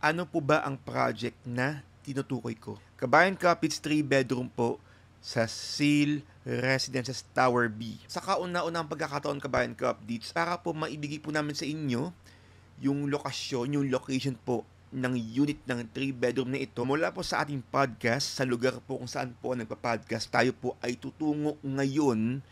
Ano po ba ang project na tinutukoy ko? Kabayan Kapits 3-bedroom po sa Seal Residences Tower B. Sa kauna-unang pagkakataon Kabayan Kapits, para po maibigay po namin sa inyo yung lokasyon, yung location po ng unit ng 3-bedroom na ito. Mula po sa ating podcast, sa lugar po kung saan po nagpa-podcast, tayo po ay tutungo ngayon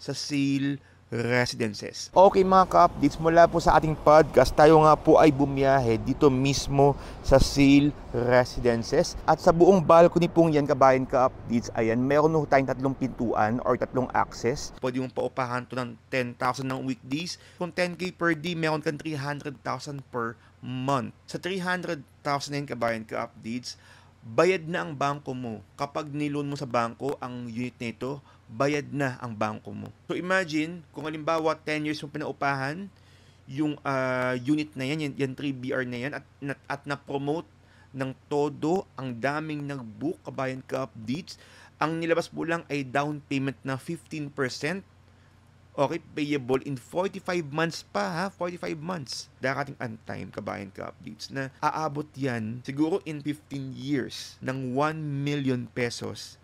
sa Seal Residences. Okay mga ka-updates, mula po sa ating podcast, tayo nga po ay bumiyahe dito mismo sa Seal Residences. At sa buong balcony pong yan, kabayan ka-updates, ayan, meron ho tayong 3 pintuan or 3 access. Pwede mong paupahan to ng 10,000 ng weekdays. Kung 10K per day, meron kang 300,000 per month. Sa 300,000 na yun, kabayan ka-updates, bayad na ang bangko mo. Kapag niloan mo sa bangko ang unit nito, bayad na ang bangko mo. So imagine, kung halimbawa 10 years mo pinaupahan, yung unit na yan, yung 3BR na yan, at na-promote ng todo, ang daming nag-book, kabayan ka-updates, ang nilabas mo lang ay down payment na 15%, okay, payable in 45 months pa ha, 45 months. Darating ang time, kabayan ka-updates, na aabot yan siguro in 15 years ng 1 million pesos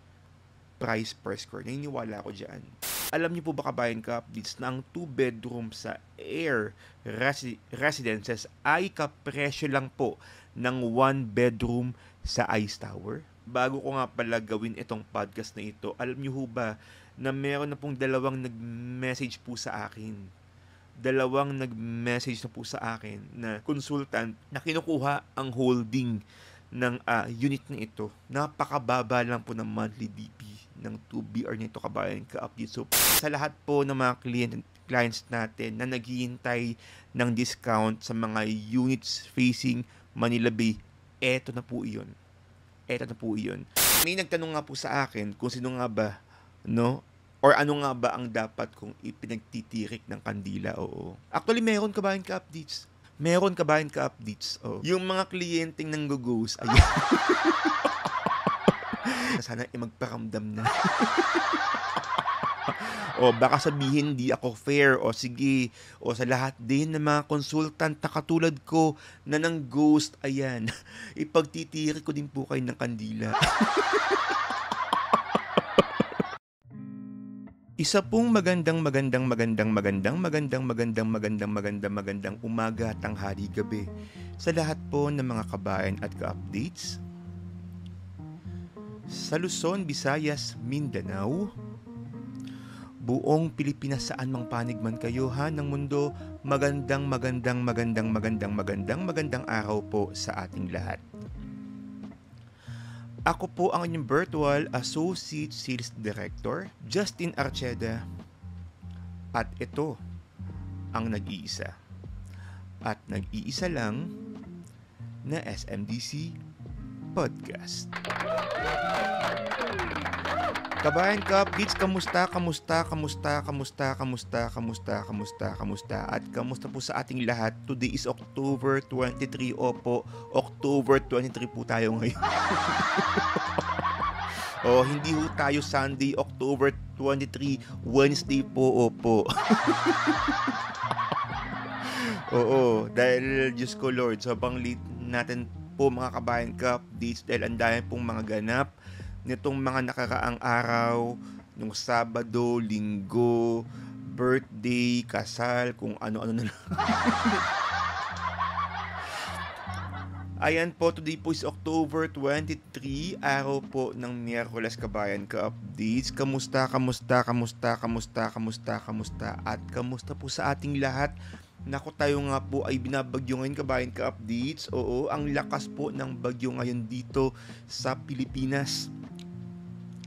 price per square. Naniniwala ko dyan. Alam niyo po ba kabayan ka-updates na ang 2-bedroom sa Air Residences ay kapresyo lang po ng 1-bedroom sa Ice Tower? Bago ko nga pala gawin itong podcast na ito, alam niyo ho ba na meron na pong dalawang nag-message po sa akin. Dalawang nag-message na po sa akin na consultant na kinukuha ang holding ng unit na ito. Napakababa lang po ng monthly DP ng 2BR nito, kabayan ka-update. So, sa lahat po ng mga clients natin na naghihintay ng discount sa mga units facing Manila Bay, eto na po iyon. Eto na po iyon. May nagtanong nga po sa akin kung sino nga ba, no? Or ano nga ba ang dapat kong ipinagtitirik ng kandila? Oo. Actually, meron kabayan ka-updates. Meron kabayan ka-updates. Oh. Yung mga kliyenteng nang-go-ghost, ayun. Sana magparamdam na. O baka sabihin di ako fair, o sige, o sa lahat din ng mga consultant na katulad ko na ng ghost, ayan, ipagtitirik ko din po kayo ng kandila. Isa pong magandang umaga, tanghali, gabi sa lahat po ng mga kabayan at ka-updates sa Luzon, Visayas, Mindanao, buong Pilipinas, saan mang panig man kayo ha ng mundo, magandang araw po sa ating lahat. Ako po ang inyong virtual Associate Sales Director, Justin Archeda, at ito ang nag-iisa at nag-iisa lang na SMDC Podcast. Kabayan ka-updates, kamusta? At kamusta po sa ating lahat? Today is October 23. Opo, October 23 po tayo ngayon. Hindi ho tayo Sunday, October 23, Wednesday po, opo. Oo, dahil Diyos ko Lord, sobrang late natin po mga kabayan ka-updates dahil ang dami pong mga ganap nitong mga nakaraang araw, nung Sabado, Linggo, birthday, kasal, kung ano-ano na lang. Ayan po, today po is October 23, araw po ng Miyerkules, kabayan ka-updates. Kamusta? At kamusta po sa ating lahat? Naku, tayo nga po ay binabagyo ngayon, kabayan ka-updates. Oo, ang lakas po ng bagyo ngayon dito sa Pilipinas.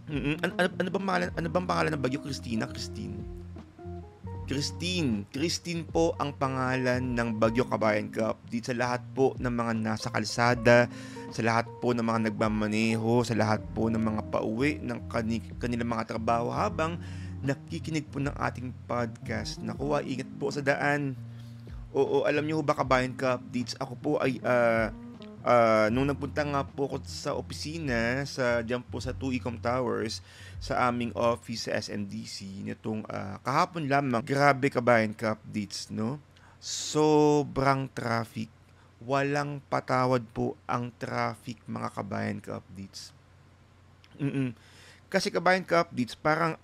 Ano bang pangalan ng bagyo? Christine po ang pangalan ng bagyo, kabayan ka-updates. Sa lahat po ng mga nasa kalsada, sa lahat po ng mga nagmamaneho, sa lahat po ng mga pauwi ng kanilang mga trabaho habang nakikinig po ng ating podcast. Naku, ingat po sa daan. Oo, alam niyo ba kabayan ka-updates, ako po ay nung nagpunta nga po ako sa opisina diyan po sa 2Ecom Towers sa aming office sa SMDC nitong kahapon lamang, grabe kabayan ka-updates, no? Sobrang traffic. walang patawad po ang traffic mga kabayan ka-updates. Mm. Kasi kabayan ka-updates, parang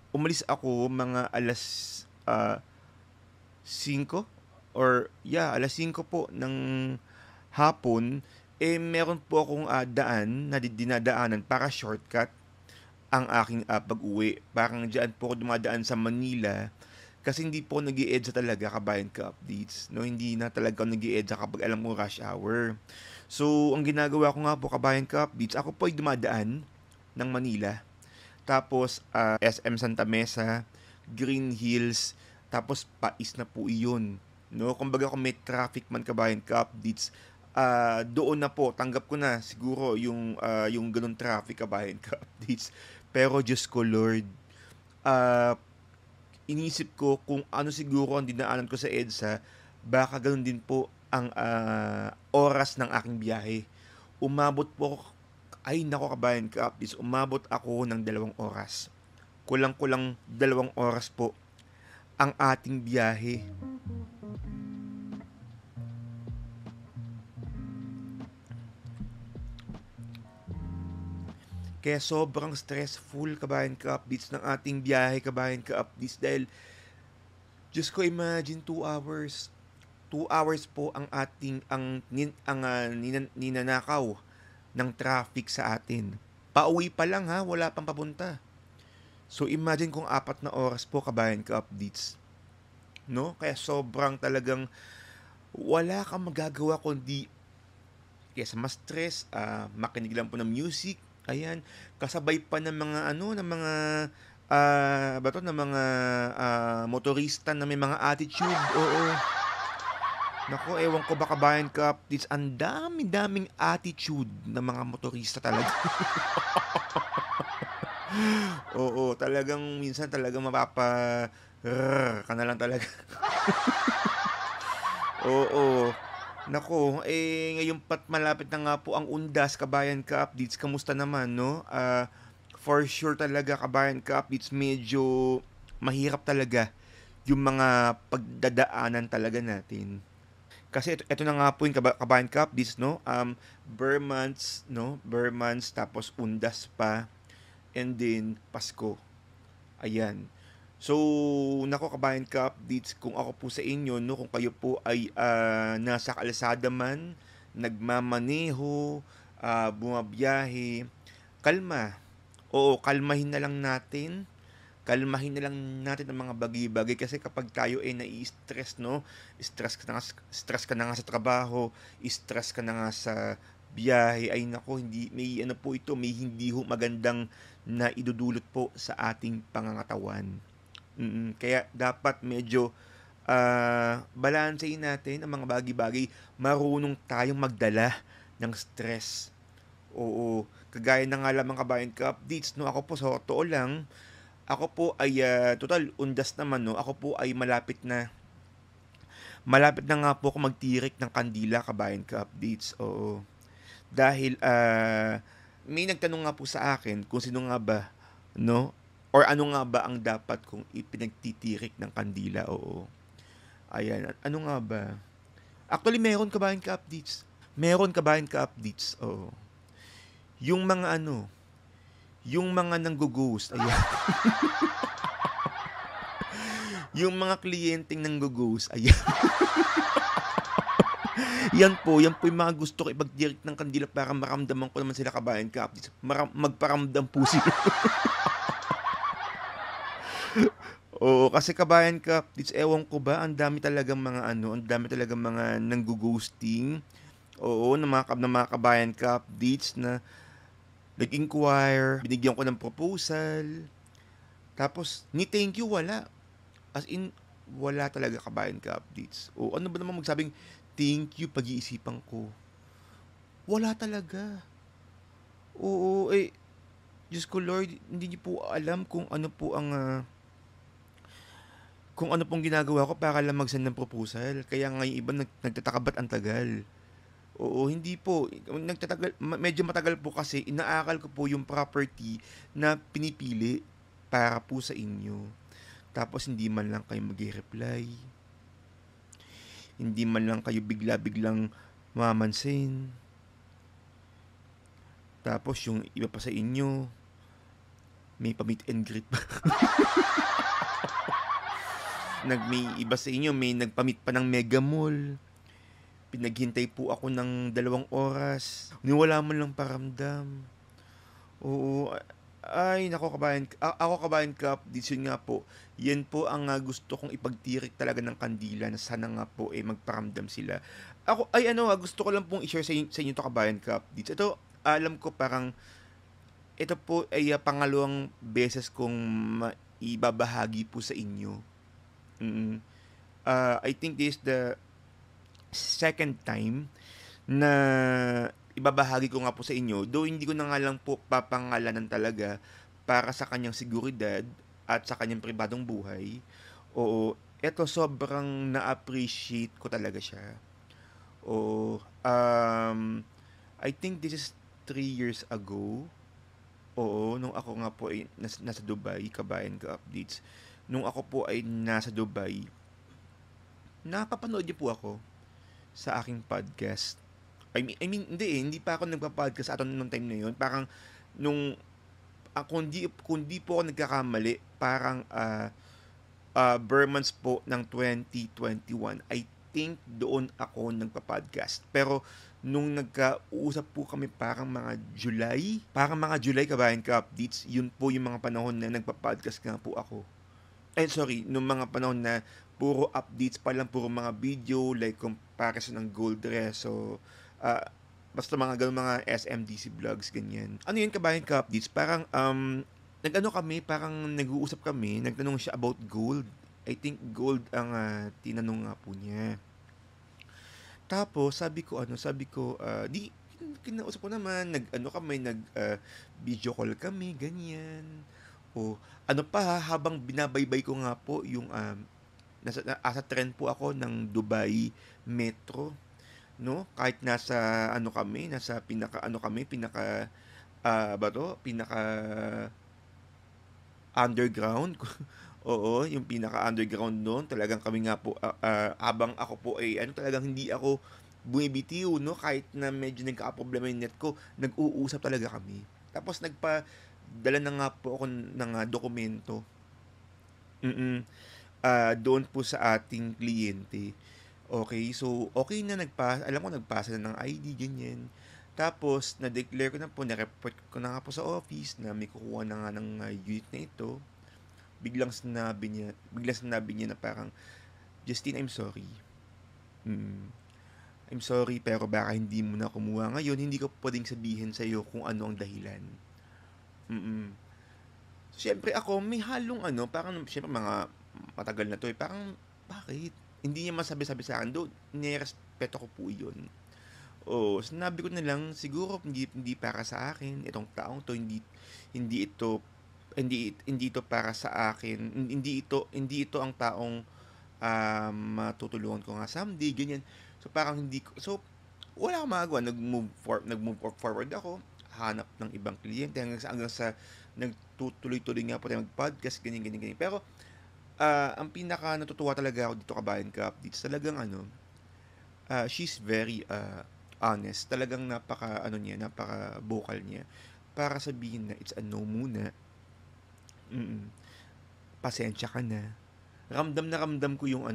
umalis ako mga alas ah, 5 or yeah, alas 5 po ng hapon, meron po akong daan na dinadaanan para shortcut ang aking pag-uwi. Parang diyan po ako dumadaan sa Manila kasi hindi po nag EDSA talaga kabayan ka-updates. No? Hindi na talaga ako nag EDSA kapag alam mo rush hour. So, ang ginagawa ko nga po kabayan ka-updates, ako po ay dumadaan ng Manila. Tapos, SM Santa Mesa, Green Hills, tapos pais na po iyon. No? Kumbaga kung may traffic man kabayan ka-updates, doon na po, tanggap ko na siguro yung ganun traffic kabayan ka-updates. Pero Diyos ko Lord, ah, inisip ko kung ano siguro ang dinaanan ko sa EDSA, baka ganun din po ang oras ng aking biyahe. Umabot po, ay nako kabayan ka-updates, umabot ako ng 2 oras. Kulang-kulang 2 oras po ang ating biyahe. Kaya sobrang stressful kabayan ka-updates ng ating biyahe kabayan ka-updates dahil Diyos ko imagine 2 hours. 2 hours po ang ating ninanakaw ng traffic sa atin. Pauwi pa lang ha, wala pang papunta. So imagine kung 4 na oras po kabayan ka-updates. No? Kaya sobrang talagang wala kang magagawa kundi kaya sa mas stress, makinig lang po ng music, ayan, kasabay pa ng mga ng mga bato ng mga motorista na may mga attitude, oo. Nako, ewan ko ba kabayan ka, it's ang dami-daming attitude ng mga motorista talaga. Oo, talagang minsan talagang ka na lang talaga. Oo. Nako, ngayon pat malapit na nga po ang Undas, kabayan ka-updates. Kamusta naman, no? For sure talaga, kabayan ka-updates, medyo mahirap talaga yung mga pagdadaanan talaga natin. Kasi ito na nga po yung kabayan ka-updates, no? Burmans, no? Burmans, tapos Undas pa, and then Pasko. Ayan. So, nako kabayan ka-updates, kung ako po sa inyo, no, kung kayo po ay nasa kalsada man, nagmamaneho, bumabiyahe, kalma. Oo, kalmahin na lang natin. Kalmahin na lang natin ang mga bagay-bagay kasi kapag tayo ay nai-stress, no? Stress ka na nga sa trabaho, stress ka na nga sa biyahe, ay nako, hindi, may ano po ito, may hindi ho magandang na idudulot po sa ating pangangatawan. Kaya dapat medyo balansehin natin ang mga bagay-bagay. Marunong tayong magdala ng stress. Oo, kagaya na nga lamang kabayan ka updates, no? Ako po sa totoo lang, ako po ay total undas naman, no? Ako po ay malapit na nga po ako magtirik ng kandila kabayan ka updates. Oo. Dahil may nagtanong nga po sa akin kung sino nga ba, no? Or ano nga ba ang dapat kong ipinagtitirik ng kandila? Oo. Ayan. Ano nga ba? Actually, meron kabayan ka updates. Meron kabayan ka updates. Oo. Yung mga yung mga nanggo-ghost. Ayan. Yung mga kliyenteng nanggo-ghost. Ayan. Yan po yung mga gusto ko ipagtirik ng kandila para maramdaman ko naman sila kabayan ka updates. Magparamdam po sila. Oo, kasi kabayan ka, it's ewan ko ba, ang dami talagang mga ang dami talagang mga nanggo-ghosting. Oo, ng mga kabayan ka updates na nag-inquire, binigyan ko ng proposal, tapos ni thank you wala. As in, wala talaga kabayan ka updates. O ano ba naman magsabing thank you pag-iisipan ko. Wala talaga. Oo, Diyos ko Lord, hindi niyo po alam kung ano pong ginagawa ko para lang mag-send ng proposal. Kaya nga yung iba nagtataka ba't ang tagal. Oo, hindi po. Medyo matagal po kasi inaakal ko po yung property na pinipili para po sa inyo. Tapos hindi man lang kayo mag-reply. Hindi man lang kayo bigla-biglang mamansin. Tapos yung iba pa sa inyo, may pa-meet and greet pa. May iba sa inyo, may nagpa-meet pa ng Mega Mall. Pinaghintay po ako ng 2 oras. Wala man lang paramdam. Oo. Ay, nako kabayan. Ako kabayan ka, updates yun nga po. Yan po ang gusto kong ipagtirik talaga ng kandila na sana nga po magparamdam sila. Ako, ay ano, gusto ko lang pong i-share sa inyo to kabayan ka, updates. Ito, alam ko parang, ito po ay pangalawang beses kong ibabahagi po sa inyo. Mm. I think this is the second time na ibabahagi ko nga po sa inyo, though hindi ko na nga lang po papangalanan talaga para sa kanyang seguridad at sa kanyang pribadong buhay. Oo, eto sobrang na-appreciate ko talaga siya. Oo, I think this is 3 years ago. Oo, nung ako nga po ay nasa Dubai, kabayan ka updates. Nung ako po ay nasa Dubai, napapanood niyo po ako sa aking podcast. Hindi pa ako nagpa-podcast ato nung time na yun. Parang, kung di po ako nagkakamali, parang, Burmans po ng 2021, I think doon ako nagpa-podcast. Pero, nung nagkausap po kami parang mga July kabayan ka updates, yun po yung mga panahon na nagpa-podcast nga po ako. Sorry, nung mga panahon na puro updates pa lang, puro mga video, like comparison ng gold dress, so, basta mga ganun mga SMDC vlogs, ganyan. Ano yun, kabayan ka updates? Parang, parang nag-uusap kami, nagtanong siya about gold. I think gold ang tinanong nga po niya. Tapos, sabi ko, di, kinausap ko naman, video call kami, ganyan. O, habang binabaybay ko nga po yung, nasa trend po ako ng Dubai Metro, no? Kahit nasa pinaka underground. Oo, yung pinaka underground noon, talagang kami nga po, habang ako po ay talagang hindi ako bumibitiw, no? Kahit na medyo nagka-problema yung net ko, nag-uusap talaga kami. Tapos dala na nga po ako ng dokumento. Mm. Doon po sa ating kliyente. Okay, so okay na alam ko nagpasa na ng ID, ganyan. Tapos, na-declare ko na po, na-report ko na nga po sa office na may kukuha na nga ng unit na ito. Biglang sinabi niya na parang, Justine, I'm sorry. Mm, I'm sorry, pero baka hindi mo na kumuha ngayon. Hindi ko pwedeng sabihin sa'yo kung ano ang dahilan. Mm. So, syempre ako, may halong parang, syempre mga matagal na to parang, bakit? Hindi niya masabi-sabi sa akin, though, nirespeto ko po yun. Oo, sinabi ko na lang, siguro hindi para sa akin, itong taong to, hindi ito para sa akin, hindi ito ang taong matutulungan ko nga someday, ganyan. So parang hindi ko, so wala akong magagawa, nag-move forward ako, hanap ng ibang kliyente hanggang sa nagtutuloy-tuloy nga po tayo mag-podcast, ganyan, ganyan, ganyan. Pero ang pinaka natutuwa talaga ako dito kabayan ka updates, talagang she's very honest. Talagang napaka vocal niya para sabihin na it's a no muna. Mm. Pasensya ka na. Ramdam na ramdam ko yung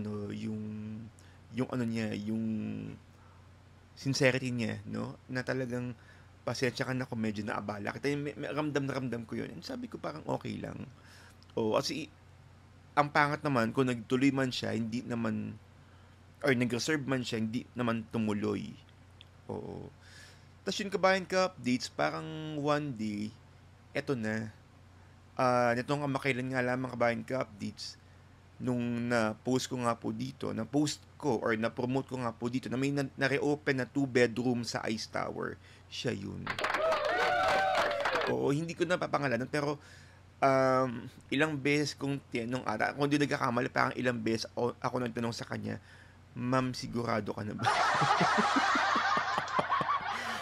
niya, yung sincerity niya, no? Na talagang pasensya ka na kung medyo naabala kita. Ramdam na ramdam ko yun. And sabi ko parang okay lang. O, kasi ang pangat naman, kung nagtuloy man siya, hindi naman, or nag-reserve man siya, hindi naman tumuloy. Oo. Tapos yung kabayan ka updates, parang one day, eto na. Nitong kamakailan nga lamang kabayan ka updates, nung na-post ko nga po dito, na-post ko or na-promote ko nga po dito, na may na-reopen na 2-bedroom sa Ice Tower. Siya yun. Oo, hindi ko na papangalanan, pero ilang beses kong tinanong kung hindi nagkakamali, parang ilang beses ako nagtanong sa kanya, ma'am, sigurado ka na ba?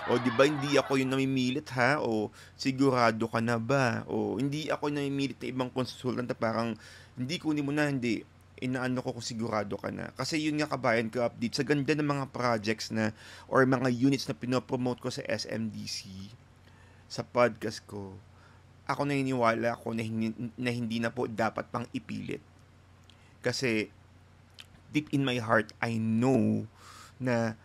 O, di ba hindi ako yung namimilit ha? O, sigurado ka na ba? O, hindi ako namimilit na ibang consultant na parang, hindi kunin mo na, hindi. inaano ko kung sigurado ka na. Kasi yun nga kabayan ko update, sa ganda ng mga projects na or mga units na pinopromote ko sa SMDC, sa podcast ko, ako naniniwala ako na hindi na po dapat pang ipilit. Kasi deep in my heart, I know na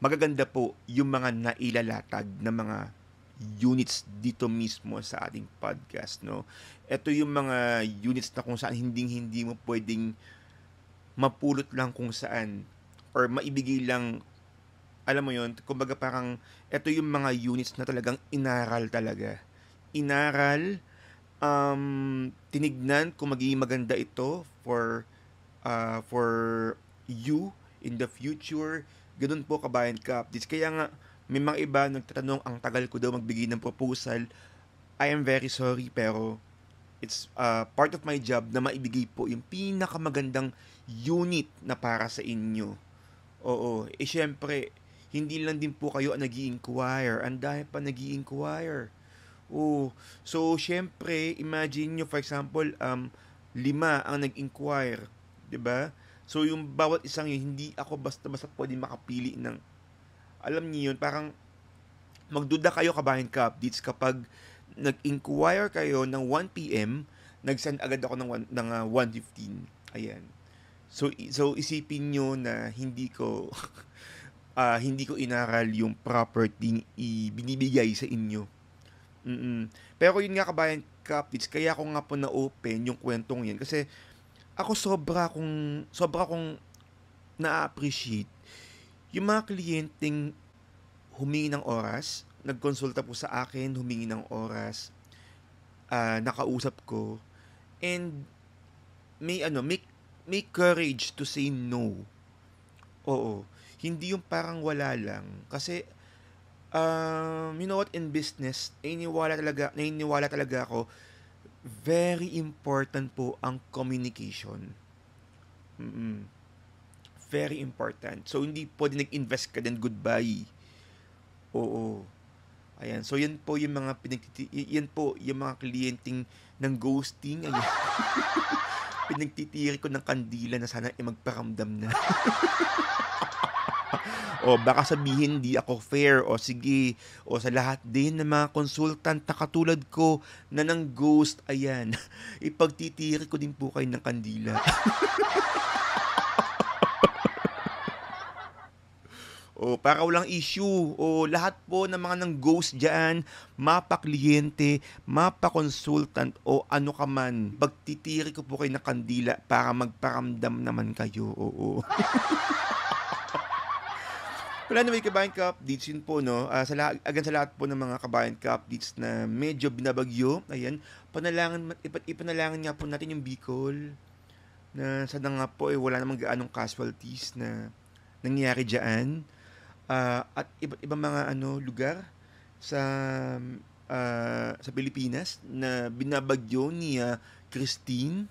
magaganda po yung mga nailalatag na mga units dito mismo sa ating podcast, no? Ito yung mga units na kung saan hindi mo pwedeng mapulot lang kung saan or maibigay lang, alam mo yon, kumbaga parang ito yung mga units na talagang inaral talaga. Inaral, tinignan kung magiging maganda ito for you in the future. Ganun po kabayan ka updates. Kaya nga, may mga iba nagtatanong ang tagal ko daw magbigay ng proposal. I am very sorry pero it's part of my job na maibigay po yung pinakamagandang unit na para sa inyo. Oo, syempre, hindi lang din po kayo ang nag-i-inquire. Ang dami pa nag-i-inquire. Oo. So, syempre, imagine nyo, for example, 5 ang nag-inquire. 'Di ba? So, yung bawat isang yun, hindi ako basta-basta pwede makapili ng, alam niyo yun, parang magduda kayo kabayan ka updates kapag nag-inquire kayo ng 1 p.m., nag-send agad ako ng 1:15. Ayan. So isipin nyo na hindi ko inaral yung property binibigay sa inyo. Pero yun nga kabayan ka updates, kaya ako nga po na-open yung kwentong yan kasi ako sobra kong na-appreciate yung mga kliyenteng humingi ng oras, nagkonsulta po sa akin, humingi ng oras, nakausap ko, and may courage to say no. Oo. Hindi yung parang wala lang. Kasi, you know what, in business, naniniwala talaga ako, very important po ang communication. Mm-mm. Very important. So, hindi pwede nag-invest ka then goodbye. Oo. Ayan. So, yan po yung mga yan po yung mga kliyenteng ng ghosting. Ayan. Pinagtitiri ko ng kandila na sana magparamdam na. O baka sabihin di ako fair, o sige, o sa lahat din ng mga consultant na katulad ko na ng ghost, ayan, ipagtitiri ko din po kayo ng kandila. O para walang issue, o lahat po ng mga ng ghost dyan, mapa-kliyente, mapa-consultant, o ano ka man, pagtitiri ko po kayo ng kandila para magparamdam naman kayo, oo. Wala naman kabayan ka updates yun po, no? Sa lahat po ng mga kabayan ka updates na medyo binabagyo, ayan, ipanalangin nga po natin yung Bicol na sana nga po wala namang gaanong casualties na nangyayari dyan. At iba't ibang mga lugar sa sa Pilipinas na binabagyo ni Christine.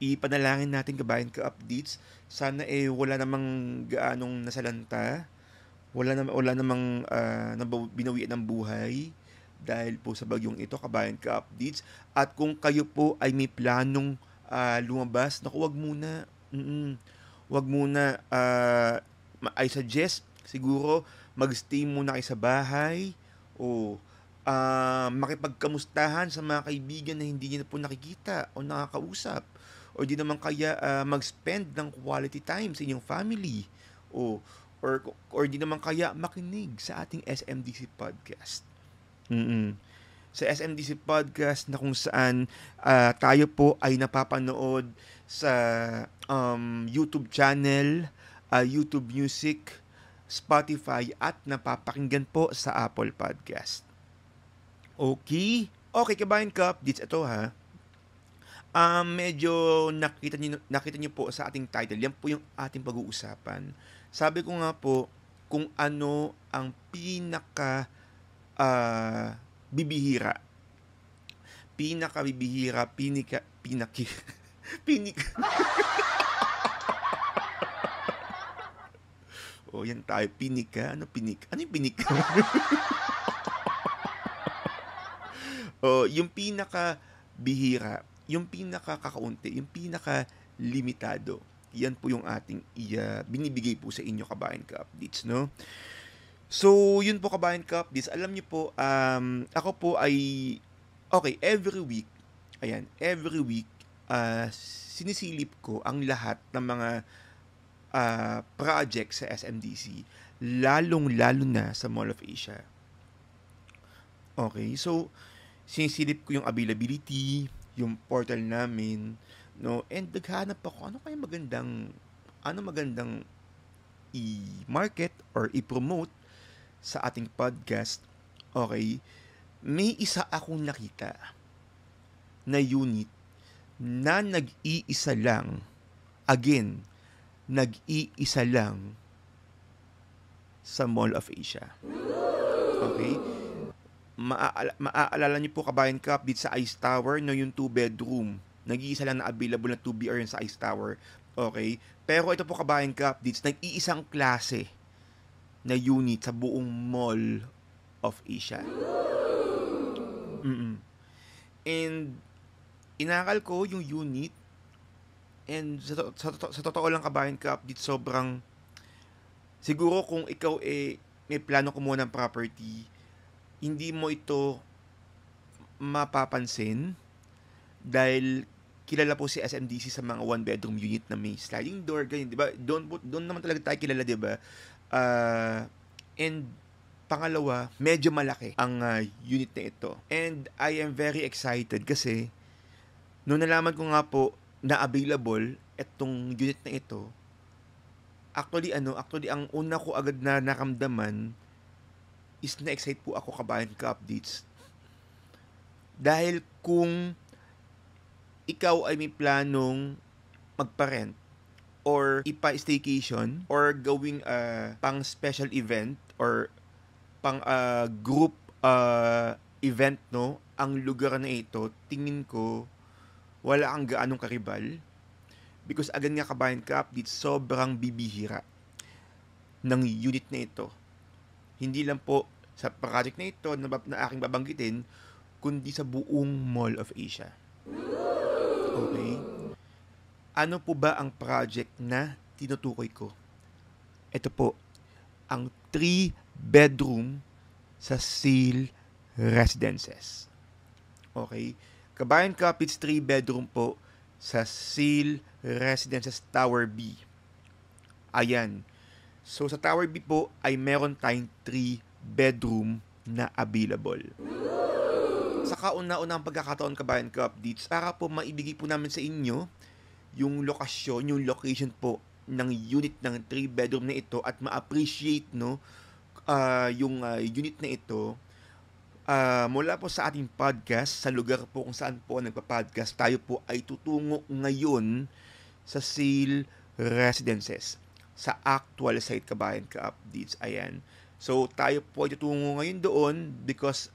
Ipanalangin natin kabayan ka updates. Sana wala namang gaanong nasalanta. Wala namang binawian ng buhay dahil po sa bagyong ito kabayan ka updates. At kung kayo po ay may planong lumabas, naku, wag muna. Wag muna. I suggest siguro magstay muna kayo sa bahay o makipagkamustahan sa mga kaibigan na hindi niyo na po nakikita o nakakausap, o di naman kaya mag-spend ng quality time sa inyong family, or di naman kaya makinig sa ating SMDC podcast. Sa SMDC podcast na kung saan tayo po ay napapanood sa YouTube channel, YouTube Music, Spotify, at napapakinggan po sa Apple Podcast. Okay, kabayan ka updates, ito ha. Medyo nakita niyo po sa ating title, yan po yung ating pag-uusapan. Sabi ko nga po, kung ano ang pinaka bibihira. Oh, yan tayo. Pinika? Ano pinika? Ano yung pinika? Oh, yung pinaka bihira yung pinaka-kakaunti, yung pinaka-limitado. Yan po yung ating binibigay po sa inyo kabayan ka-updates, no? So, yun po kabayan ka-updates. Alam niyo po, ako po ay, okay, every week, sinisilip ko ang lahat ng mga projects sa SMDC, lalong-lalo na sa Mall of Asia. Okay, so, sinisilip ko yung availability, yung portal namin, no, and naghanap ako, ano magandang i-market or i-promote sa ating podcast. Okay, may isa akong nakita na unit na nag-iisa lang, again, nag-iisa lang sa Mall of Asia. Okay? Maaalala niyo po kabayan ka dito sa Ice Tower, no, yung 2-bedroom. Nag-iisa lang na available na 2BR sa Ice Tower. Okay? Pero ito po kabayan ka dito, nag-iisang klase na unit sa buong Mall of Asia. And inakal ko yung unit, and sa totoo lang kabayan ka dito, sobrang, siguro kung ikaw may plano kumuha ng property, hindi mo ito mapapansin dahil kilala po si SMDC sa mga 1-bedroom unit na may sliding door, ganyan, di ba? Doon naman talaga tayo kilala, di ba? And pangalawa, medyo malaki ang unit na ito. And I am very excited kasi nung nalaman ko nga po na available itong unit na ito, actually ang una ko agad na naramdaman is na-excite po ako kabayan ka-updates. Dahil kung ikaw ay may planong magpa-rent or ipa-staycation or gawing pang special event or pang group event, no, ang lugar na ito, tingin ko wala kang gaanong karibal because agad nga kabayan ka-updates, sobrang bibihira ng unit na ito. Hindi lang po sa project na ito na aking babanggitin, kundi sa buong Mall of Asia. Okay? Ano po ba ang project na tinutukoy ko? Ito po, ang 3-bedroom sa Seal Residences. Okay? Kabayan ka-updates, 3-bedroom po sa Seal Residences Tower B. Ayan. So, sa Tower B po ay meron tayong 3-bedroom na available. Sa kauna-unang pagkakataon kabayan ka-updates, para po maibigay po namin sa inyo yung lokasyon, yung location po ng unit ng 3-bedroom na ito at ma-appreciate, no, yung unit na ito, mula po sa ating podcast, sa lugar po kung saan po nagpa-podcast, tayo po ay tutungo ngayon sa Seal Residences, sa actual site kabayan ka-updates. Ayan. So, tayo po ay tutungo ngayon doon because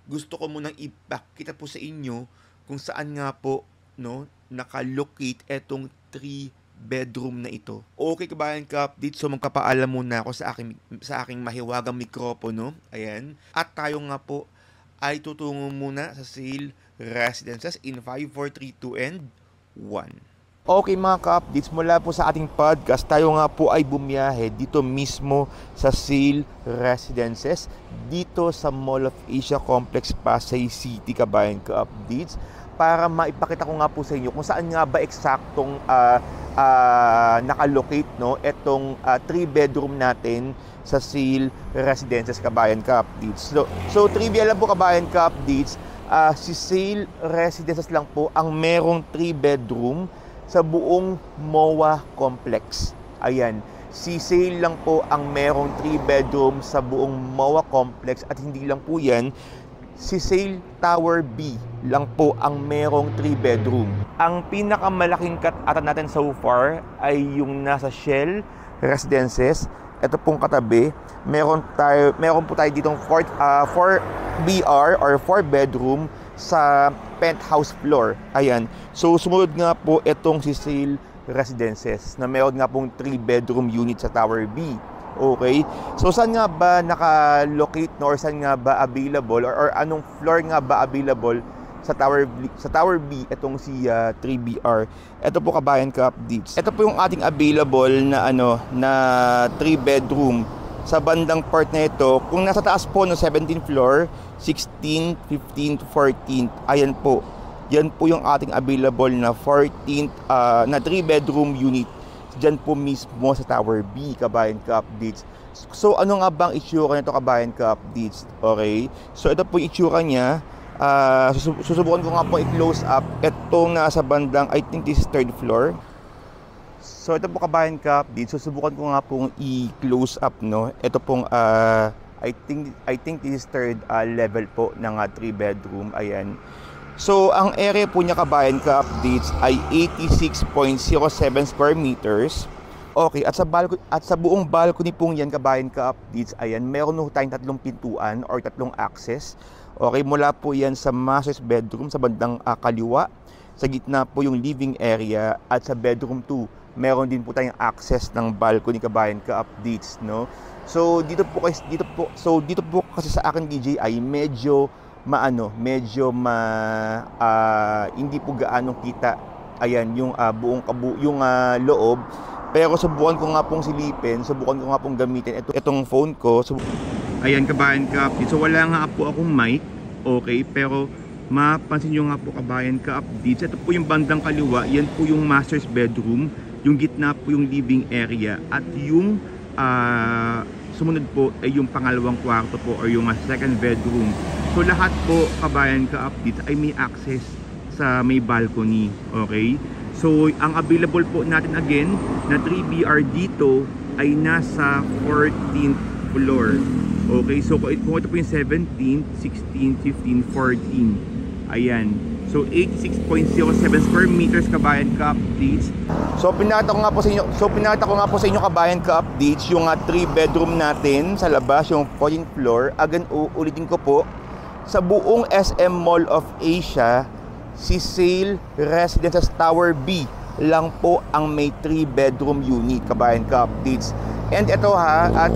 gusto ko munang ipakita po sa inyo kung saan nga po, no, nakalocate etong 3-bedroom na ito. Okay kabayan ka-updates, so magpapaalam muna ako sa aking mahiwagang mikropono. Ayan. At tayo nga po ay tutungo muna sa Seal Residences in 5, 4, 3, 2, and 1. Okay mga ka-updates, mula po sa ating podcast, tayo nga po ay bumiyahe dito mismo sa Seal Residences, dito sa Mall of Asia Complex, Pasay City, kabayan ka-updates, para maipakita ko nga po sa inyo kung saan nga ba eksaktong nakalocate, no, etong 3-bedroom natin sa Seal Residences, kabayan ka-updates. So trivia lang po kabayan ka-updates, si Seal Residences lang po ang merong 3-bedroom sa buong MOA Complex. Ayan, si Sale lang po ang merong 3-bedroom sa buong MOA Complex at hindi lang po yan, si Sale Tower B lang po ang merong 3-bedroom. Ang pinakamalaking cut-atan natin so far ay yung nasa Shell Residences. Ito pong katabi, meron po tayo ditong 4BR or 4-bedroom sa penthouse floor. Ayan. So, sumunod nga po itong si Seal Residences na meron nga pong 3-bedroom unit sa Tower B. Okay? So, saan nga ba naka-locate, no, or saan nga ba available or anong floor nga ba available sa Tower B, itong si 3BR. Ito po kabayan ka-updates. Ito po yung ating available na na 3 bedroom sa bandang part na ito. Kung nasa taas po no 17th floor, 16, 15 to 14th. Ayan po. Yan po yung ating available na 14th na 3 bedroom unit. Diyan po mismo sa Tower B, kabayan ka-updates. So ano nga bang itsura nito, kabayan ka-updates? Okay? So ito po yung itsura niya. Susubukan ko nga po i-close up itong nasa bandang, I think this is 3rd floor. So ito po kabayan ka-updates. Susubukan ko nga pong i-close up, no. Ito pong I think this is 3rd level po ng 3 bedroom. Ayan. So, ang area po niya, kabayan ka-updates, ay 86.07 square meters. Okay, at sa buong balcony pong yan, kabayan ka-updates, ayan, meron tayong 3 pintuan or 3 access. Okay, mula po yan sa master's bedroom sa bandang kaliwa. Sa gitna po yung living area, at sa bedroom 2, meron din po tayong access ng balcony, kabayan ka-updates, no? So, dito po kasi sa akin, DJ, ay medyo hindi po gaano kita, ayan, yung yung loob. Pero subukan ko nga pong silipin, subukan ko nga pong gamitin itong phone ko. Ayan, kabayan ka-updates. So wala nga po akong mic, okay, pero mapansin nyo nga po, kabayan ka-updates, ito po yung bandang kaliwa, yan po yung master's bedroom, yung gitna po yung living area, at yung sumunod po ay yung pangalawang kwarto po or yung second bedroom. So lahat po, kabayan ka-updates, ay may access sa may balcony. Okay? So ang available po natin again na 3BR dito ay nasa 14th floor. Okay? So kung ito po yung 17th, 16th, 15th, 14th. Ayan. So 86.07 square meters, kabayan ka-updates. So pinakita ko nga po sa inyo, kabayan ka-updates, yung 3 bedroom natin sa labas, yung 14th floor. Again, ulitin ko po, sa buong SM Mall of Asia, si Sale Residences Tower B lang po ang may 3 bedroom unit, kabayan ka-updates. And ito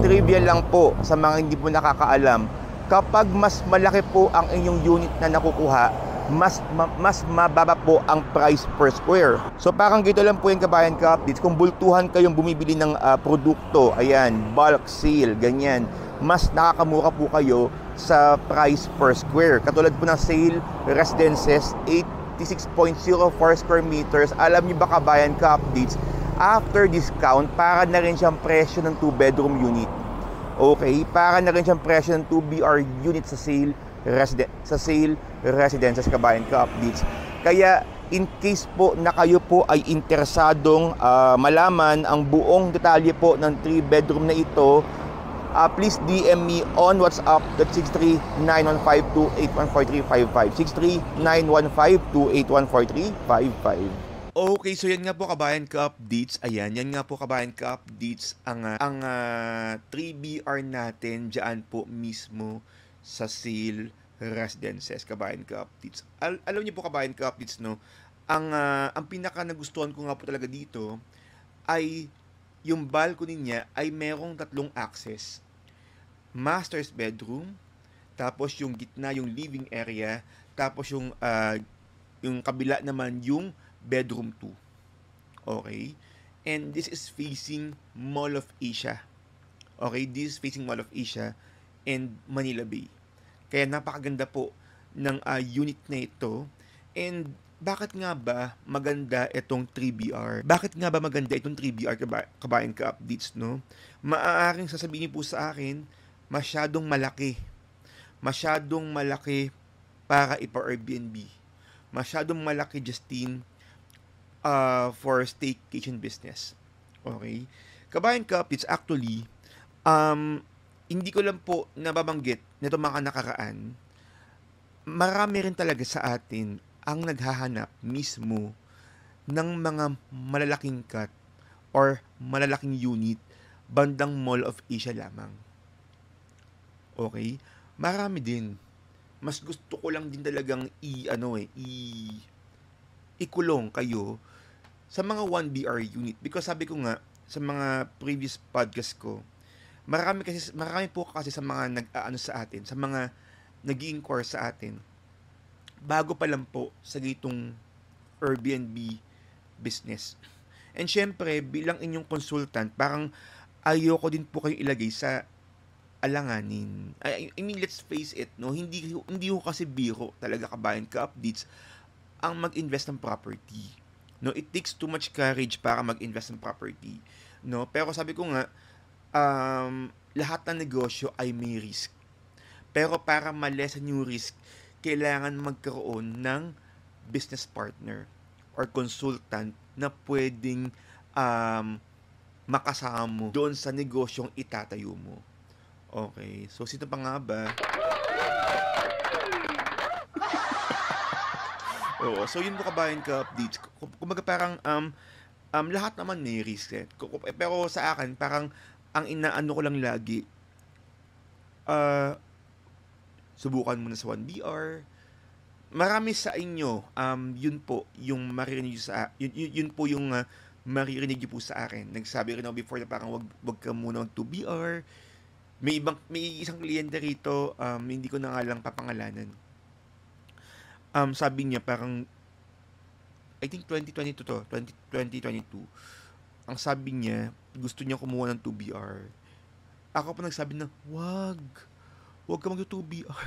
trivia lang po sa mga hindi po nakakaalam, kapag mas malaki po ang inyong unit na nakukuha, mas mababa po ang price per square. So parang gito lang po yung, kabayan ka-updates. Kung bultuhan kayong bumibili ng produkto, ayan, bulk sale, ganyan, mas nakakamura po kayo sa price per square. Katulad po ng Sale Residences, 86.04 square meters. Alam niyo ba, kabayan ka-updates, after discount, para na rin siyang presyo ng 2 bedroom unit. Okay, para na rin siyang presyo ng 2BR unit sa Sale Residences, kabayan ka-updates. Kaya in case po na kayo po ay interesadong malaman ang buong detalye po ng 3 bedroom na ito, please DM me on WhatsApp at 63915281435. 63915281435. Okay, so yan nga po, kabayan ka-updates. Ayan, yan nga po, kabayan ka-updates, ang 3BR natin dyan po mismo sa Sale Residences, kabayan ka-updates. Alam niyo po, kabayan ka-updates, no? Ang pinaka nagustuhan ko nga po talaga dito ay yung balcony niya ay merong 3 access. Master's bedroom, tapos yung gitna yung living area, tapos yung kabila naman yung bedroom 2. Okay? And this is facing Mall of Asia. Okay? This is facing Mall of Asia and Manila Bay. Kaya napakaganda po ng unit na ito. And bakit nga ba maganda itong 3BR? Bakit nga ba maganda itong 3BR, kabayan ka-updates, no? Maaaring sasabihin po sa akin, masyadong malaki. Masyadong malaki para ipa-Airbnb. Masyadong malaki, Justine, for staycation business. Okay? Kabayan ka-updates, actually, hindi ko lang po nababanggit nito mga nakaraan, marami rin talaga sa atin ang naghahanap mismo ng mga malalaking cut or malalaking unit bandang Mall of Asia lamang. Okay? Marami din. Mas gusto ko lang din talagang ikulong kayo sa mga 1BR unit, because sabi ko nga sa mga previous podcast ko, marami po kasi sa mga nag-aano sa atin, sa mga nag-i-inquire sa atin, bago pa lang po sa gitong Airbnb business. And syempre, bilang inyong consultant, parang ayoko din po kayo ilagay sa alanganin. I mean, let's face it, no? Hindi ko kasi biro talaga kabayan ka-updates ang mag-invest ng property. No, it takes too much courage para mag-invest ng property. No, pero sabi ko nga, lahat ng negosyo ay may risk. Pero para ma-lessen yung risk, kailangan magkaroon ng business partner or consultant na pwedeng makasama mo doon sa negosyong itatayo mo. Okay, so sino pa nga ba? Oo, so yun po kabayan ka updates. Kumbaga parang lahat naman may risk eh. Pero sa akin parang ang inaano ko lang lagi subukan mo na sa 1BR. Marami sa inyo yun po yung maririnig sa yun po yung maririnig niyo po sa akin. Nagsabi rin ako before na parang wag ka muna mag 2BR. May isang kliyente rito, hindi ko na nga lang papangalanan. Sabi niya parang I think 2022 to, 2022. Ang sabi niya, gusto niya kumuha ng 2BR. Ako pa nagsabi na, wag ka mag 2BR.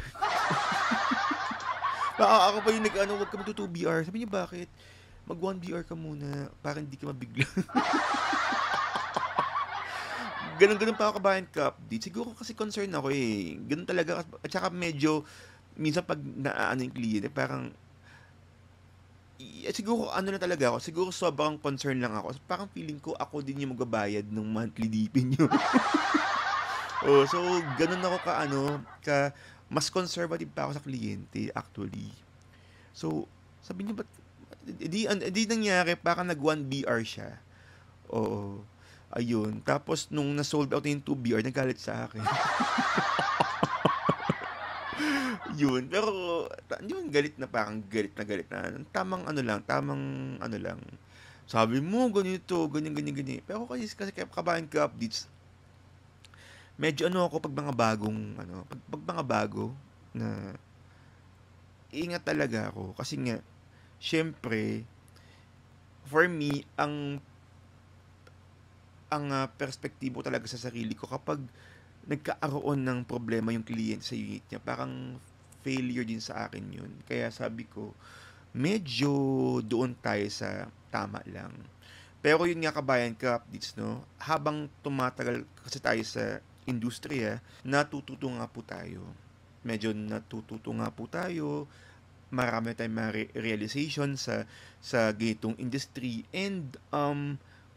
Ako pa yung nag-ano, wag ka mag 2BR. Sabi niya, bakit? Mag 1BR ka muna, para hindi ka mabigla. Ganun pa ako kabayan ka update. Siguro kasi concern ako eh. Ganun talaga. At saka medyo, minsan pag naaano yung kliyente, parang, siguro ano na talaga ako, siguro sobrang concern lang ako. Parang feeling ko ako din yung magbabayad ng monthly DP nyo. So ganun ako mas conservative pa ako sa kliyente actually. So sabi niya, ba't di nangyari, parang nag 1BR siya. Oo. Ayun. Tapos nung na-sold out yung 2BR, nagalit sa akin. Yun. Pero, yun, galit na. Tamang ano lang. Sabi mo, ganito, ganyan. Pero kasi kabayan ka updates, medyo ako pag mga bagong, pag mga bago, na, ingat talaga ako. Kasi nga, syempre, for me, ang perspektibo talaga sa sarili ko kapag nagkaaroon ng problema yung client sa unit niya, parang failure din sa akin yun. Kaya sabi ko, medyo doon tayo sa tama lang. Pero yun nga kabayan ka updates, no? Habang tumatagal kasi tayo sa industriya, natututo nga po tayo. Marami tayong realization sa gitong industry, and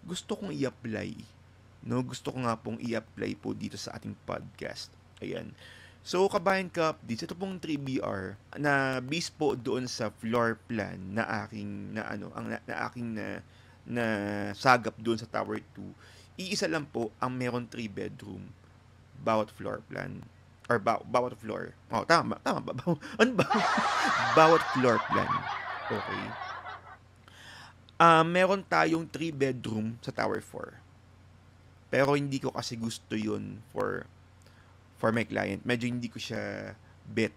gusto kong i-apply. No, gusto ko nga pong i-apply po dito sa ating podcast. Ayan. So, kabayan ka updates, ito pong 3BR na based po doon sa floor plan na aking na sagap doon sa Tower 2. Iisa lang po ang meron 3 bedroom bawat floor plan or bawat floor. Oh, tama ba? Ano ba? Bawat floor plan. Okay. Meron tayong 3 bedroom sa Tower 4. Pero hindi ko kasi gusto yun for my client. Medyo hindi ko siya bet.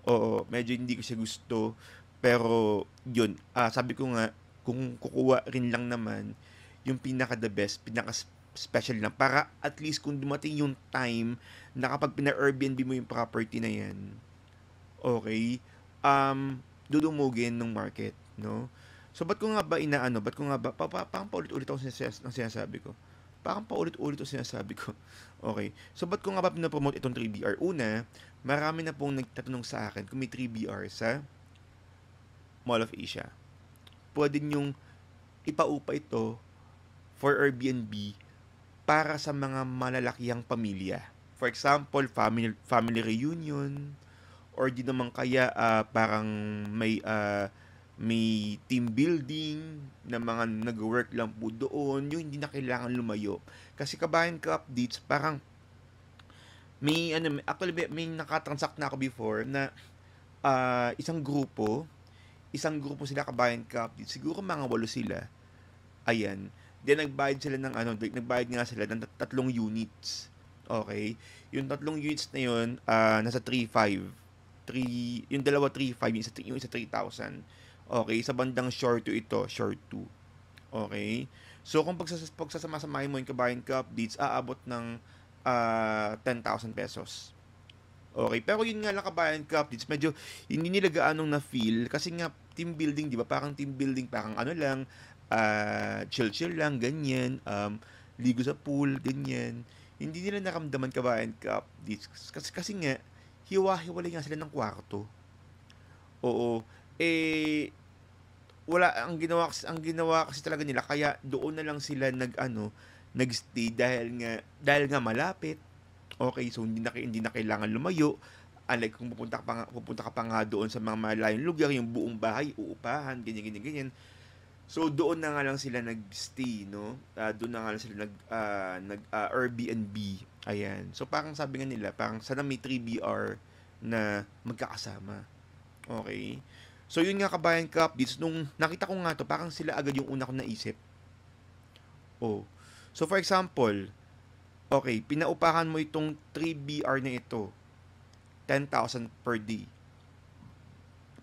Oo, medyo hindi ko siya gusto. Pero, yun. Sabi ko nga, kung kukuha rin lang naman, yung pinaka-the best, pinaka-special na. Para at least kung dumating yung time na kapag pina-Airbnb mo yung property na yan, okay, dudumugin ng market, no? So, ba't ko nga ba parang paulit-ulit ako ng sinasabi ko. Okay. So, ba't ko nga ba pinapromote itong 3BR? Una, marami na pong nagtatanong sa akin kung may 3BR sa Mall of Asia. Pwede nyong ipaupa ito for Airbnb para sa mga malalakihang pamilya. For example, family reunion, or di naman kaya parang may team building na mga nag-work lang po doon, yung hindi na kailangan lumayo. Kasi kabayan ka updates, parang may nakatransact na ako before na isang grupo sila kabayan ka updates. Siguro mga 8 sila. Ayan. Then nagbayad nga sila ng 3 units. Okay? Yung 3 units na yun, nasa 3.5 yung dalawa 3.5, yung isa 3,000. Okay, sa bandang shore 2 ito, shore 2. Okay? So, kung pagsasama-samahin mo yung kabayan ka updates, aabot ng 10,000 pesos. Okay, pero yun nga lang kabayan ka updates, medyo hindi nila gaanong na-feel kasi nga team building, di ba? Parang team building, parang ano lang, chill-chill lang, ganyan, ligo sa pool, ganyan. Hindi nila naramdaman kabayan ka updates kasi nga, hiwa-hiwalay nga sila ng kwarto. Oo. Eh, wala ang ginawa kasi talaga nila kaya doon na lang sila nagstay dahil nga malapit. Okay, so hindi na kailangan lumayo. Unlike kung pupunta ka pa nga doon sa mga malayong lugar, yung buong bahay uupahan, ganyan ganyan ganyan. So doon na nga lang sila nagstay, no? Doon na nga lang sila nag Airbnb. Ayan. So parang sabi nga nila, parang sana may 3BR na magkakasama. Okay? So yun nga kabayan ka updates, nung nakita ko nga to, parang sila agad yung una kong naisip. Oh. So for example, okay, pinaupahan mo itong 3BR na ito, 10,000 per day.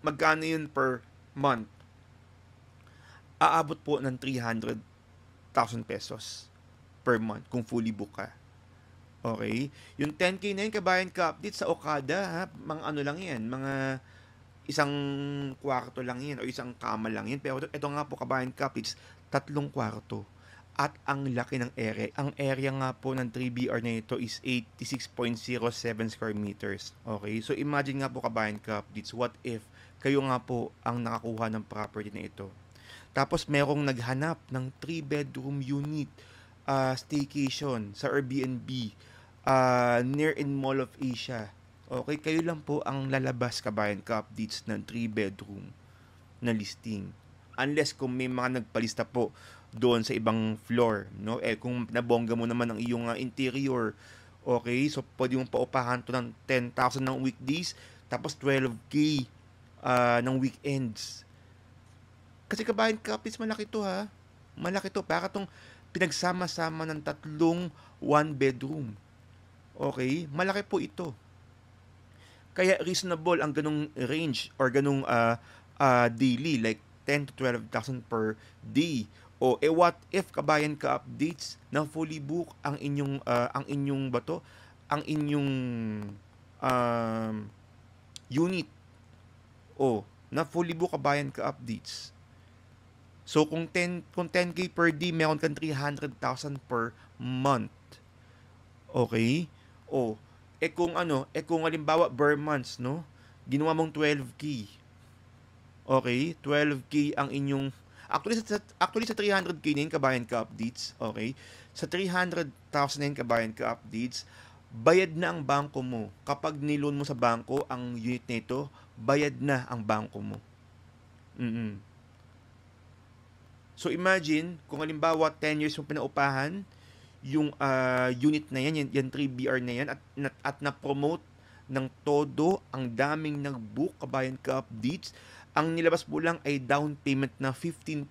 Magkano yun per month? Aabot po ng 300,000 pesos per month kung fully book ka. Okay? Yung 10K na yun, kabayan ka update sa Okada, ha? Mga ano lang yan, mga isang kwarto lang yan o isang kama lang yan. Pero ito nga po kabayan ka updates, 3 kwarto. At ang laki ng area. Ang area nga po ng 3BR na ito is 86.07 square meters. Okay? So imagine nga po kabayan ka updates, what if kayo nga po ang nakakuha ng property na ito. Tapos merong naghanap ng 3-bedroom unit, staycation sa Airbnb, near in Mall of Asia. Okay, kayo lang po ang lalabas kabayan ka updates ng 3-bedroom na listing. Unless kung may mga nagpalista po doon sa ibang floor, no? Kung nabongga mo naman ang iyong interior, okay, so pwede mong paupahan to ng 10,000 ng weekdays, tapos 12K ng weekends. Kasi kabayan ka updates, malaki to ha. Malaki to. Para tong pinagsama-sama ng 3 1-bedroom. Okay? Malaki po ito. Kaya reasonable ang ganung range or ganung daily, like 10 to 12,000 per day. O what if kabayan ka updates na fully book ang inyong bato, ang inyong unit. O na fully book kabayan ka updates. So kung 10K per day, meron kang 300,000 per month. Okay? O kung halimbawa per months, no? Ginawa mong 12K. Okay? 12K ang inyong actually sa 300K na yun, kabayan ka updates. Okay? Sa 300,000 na yun, kabayan ka updates, bayad na ang bangko mo. Kapag niloan mo sa bangko ang unit nito, bayad na ang bangko mo. So imagine, kung halimbawa 10 years mo pinaupahan, yung unit na yan, yan 3BR na yan, at na-promote ng todo, ang daming nag-book, kabayan ka updates, ang nilabas mo lang ay down payment na 15%,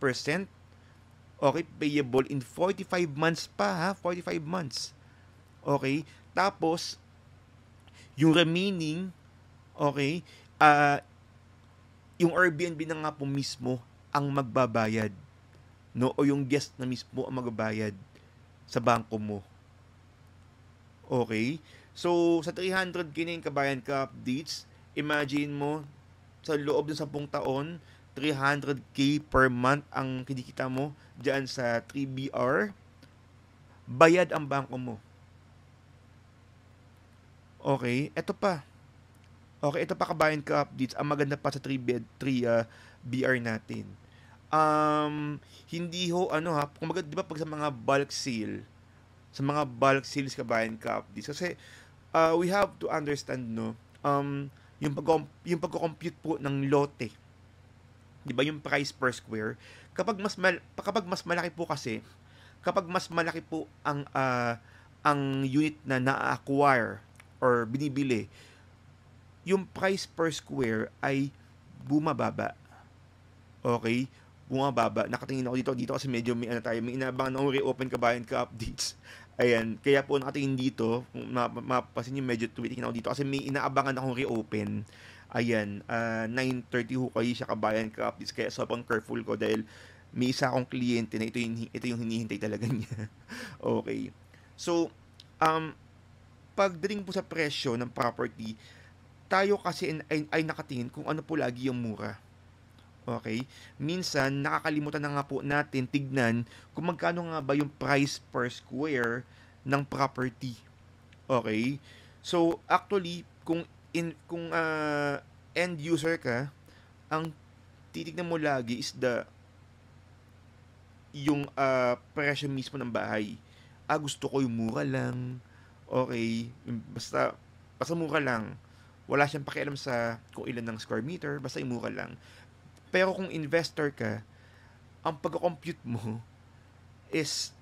okay, payable in 45 months pa ha, 45 months. Okay, tapos, yung remaining, okay, yung Airbnb na nga po mismo ang magbabayad. No, o yung guest na mismo ang magbabayad sa bangko mo. Okay? So, sa 300K na yung kabayan ka updates, imagine mo, sa loob ng 10 taon, 300K per month ang kinikita mo dyan sa 3BR, bayad ang bangko mo. Okay? Ito pa. Okay, ito pa kabayan ka updates, ang maganda pa sa 3BR natin. Hindi ho kumbaga 'di ba pag sa mga bulk sales kabayan ka updates, kasi we have to understand, no, yung pagko-compute po ng lote, 'di ba, yung price per square, kapag mas malaki po kasi, kapag mas malaki po ang unit na na-acquire or binibili, yung price per square ay bumababa. Okay? Bumababa. Nakatingin ako dito kasi medyo may inabangan akong reopen kabayan ka updates. Ayan, kaya po nakatingin dito, kung mapapansin niyo medyo tumitingin ako dito kasi may inaabangan akong reopen. Ayan, 9:30 ho kayo siya kabayan ka-updates kaya sobrang careful ko dahil may isa akong kliyente na ito yung hinihintay talaga niya. Okay. So, um, pagdating po sa presyo ng property, tayo kasi ay nakatingin kung ano po lagi yung mura. Okay? Minsan, nakakalimutan na nga po natin tignan kung magkano nga ba yung price per square ng property. Okay? So, actually, kung end user ka, ang titignan mo lagi is yung presyo mismo ng bahay. Gusto ko yung mura lang. Okay? Basta mura lang. Wala siyang pakialam sa kung ilan ng square meter, basta yung mura lang. Pero kung investor ka, ang pagko-compute mo is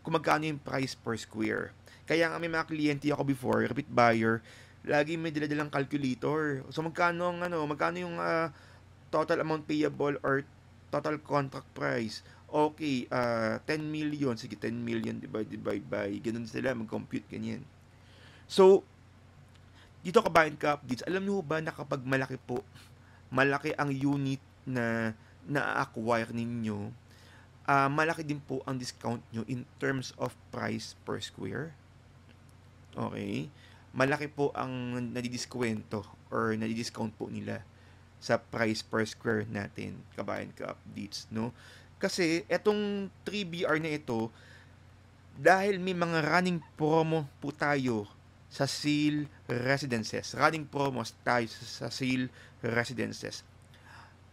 kung magkano yung price per square. Kaya nga may mga kliyente ako before, repeat buyer, lagi may dala-dalang calculator. So magkano yung total amount payable or total contract price. Okay, 10 million. Sige, 10 million divided by. Ganun sila, mag-compute, ganyan. So, dito kabayan ka updates, alam niyo ba na kapag malaki ang unit na na-acquire ninyo, malaki din po ang discount nyo in terms of price per square. Okay? Malaki po ang nadidiskwento or nadidiscount po nila sa price per square natin, kabayan ka updates, no? Kasi etong 3BR na ito, dahil may mga running promo po tayo sa sale residences. Running promos tayo sa sale residences.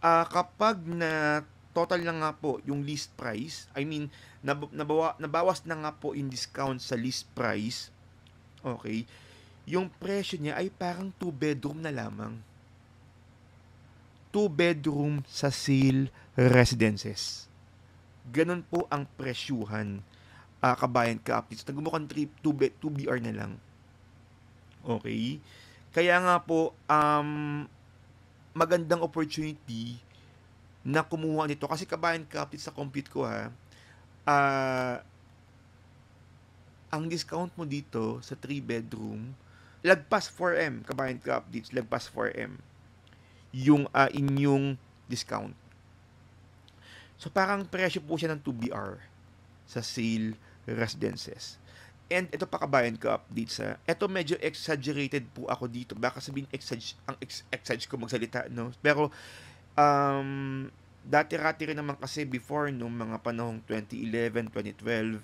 Kapag na total na nga po yung list price, I mean, nabawas na nga po yung discount sa list price, okay, yung presyo niya ay parang 2 bedroom na lamang. 2 bedroom sa sale residences. Ganun po ang presyuhan, kabayan ka-updates. Nagmumukhang 2BR na lang. Okay? Kaya nga po, magandang opportunity na kumuha nito. Kasi kabayan ka-updates sa compute ko ang discount mo dito sa 3 bedroom, lagpas 4M, kabayan ka-updates, lagpas 4M yung inyong discount. So parang presyo po siya ng 2BR sa sale residences. And ito pa kabayan ka updates ito medyo exaggerated po ako dito. Baka sabihin exage ko magsalita, no? Pero dati-rati rin naman kasi before nung mga panahong 2011, 2012,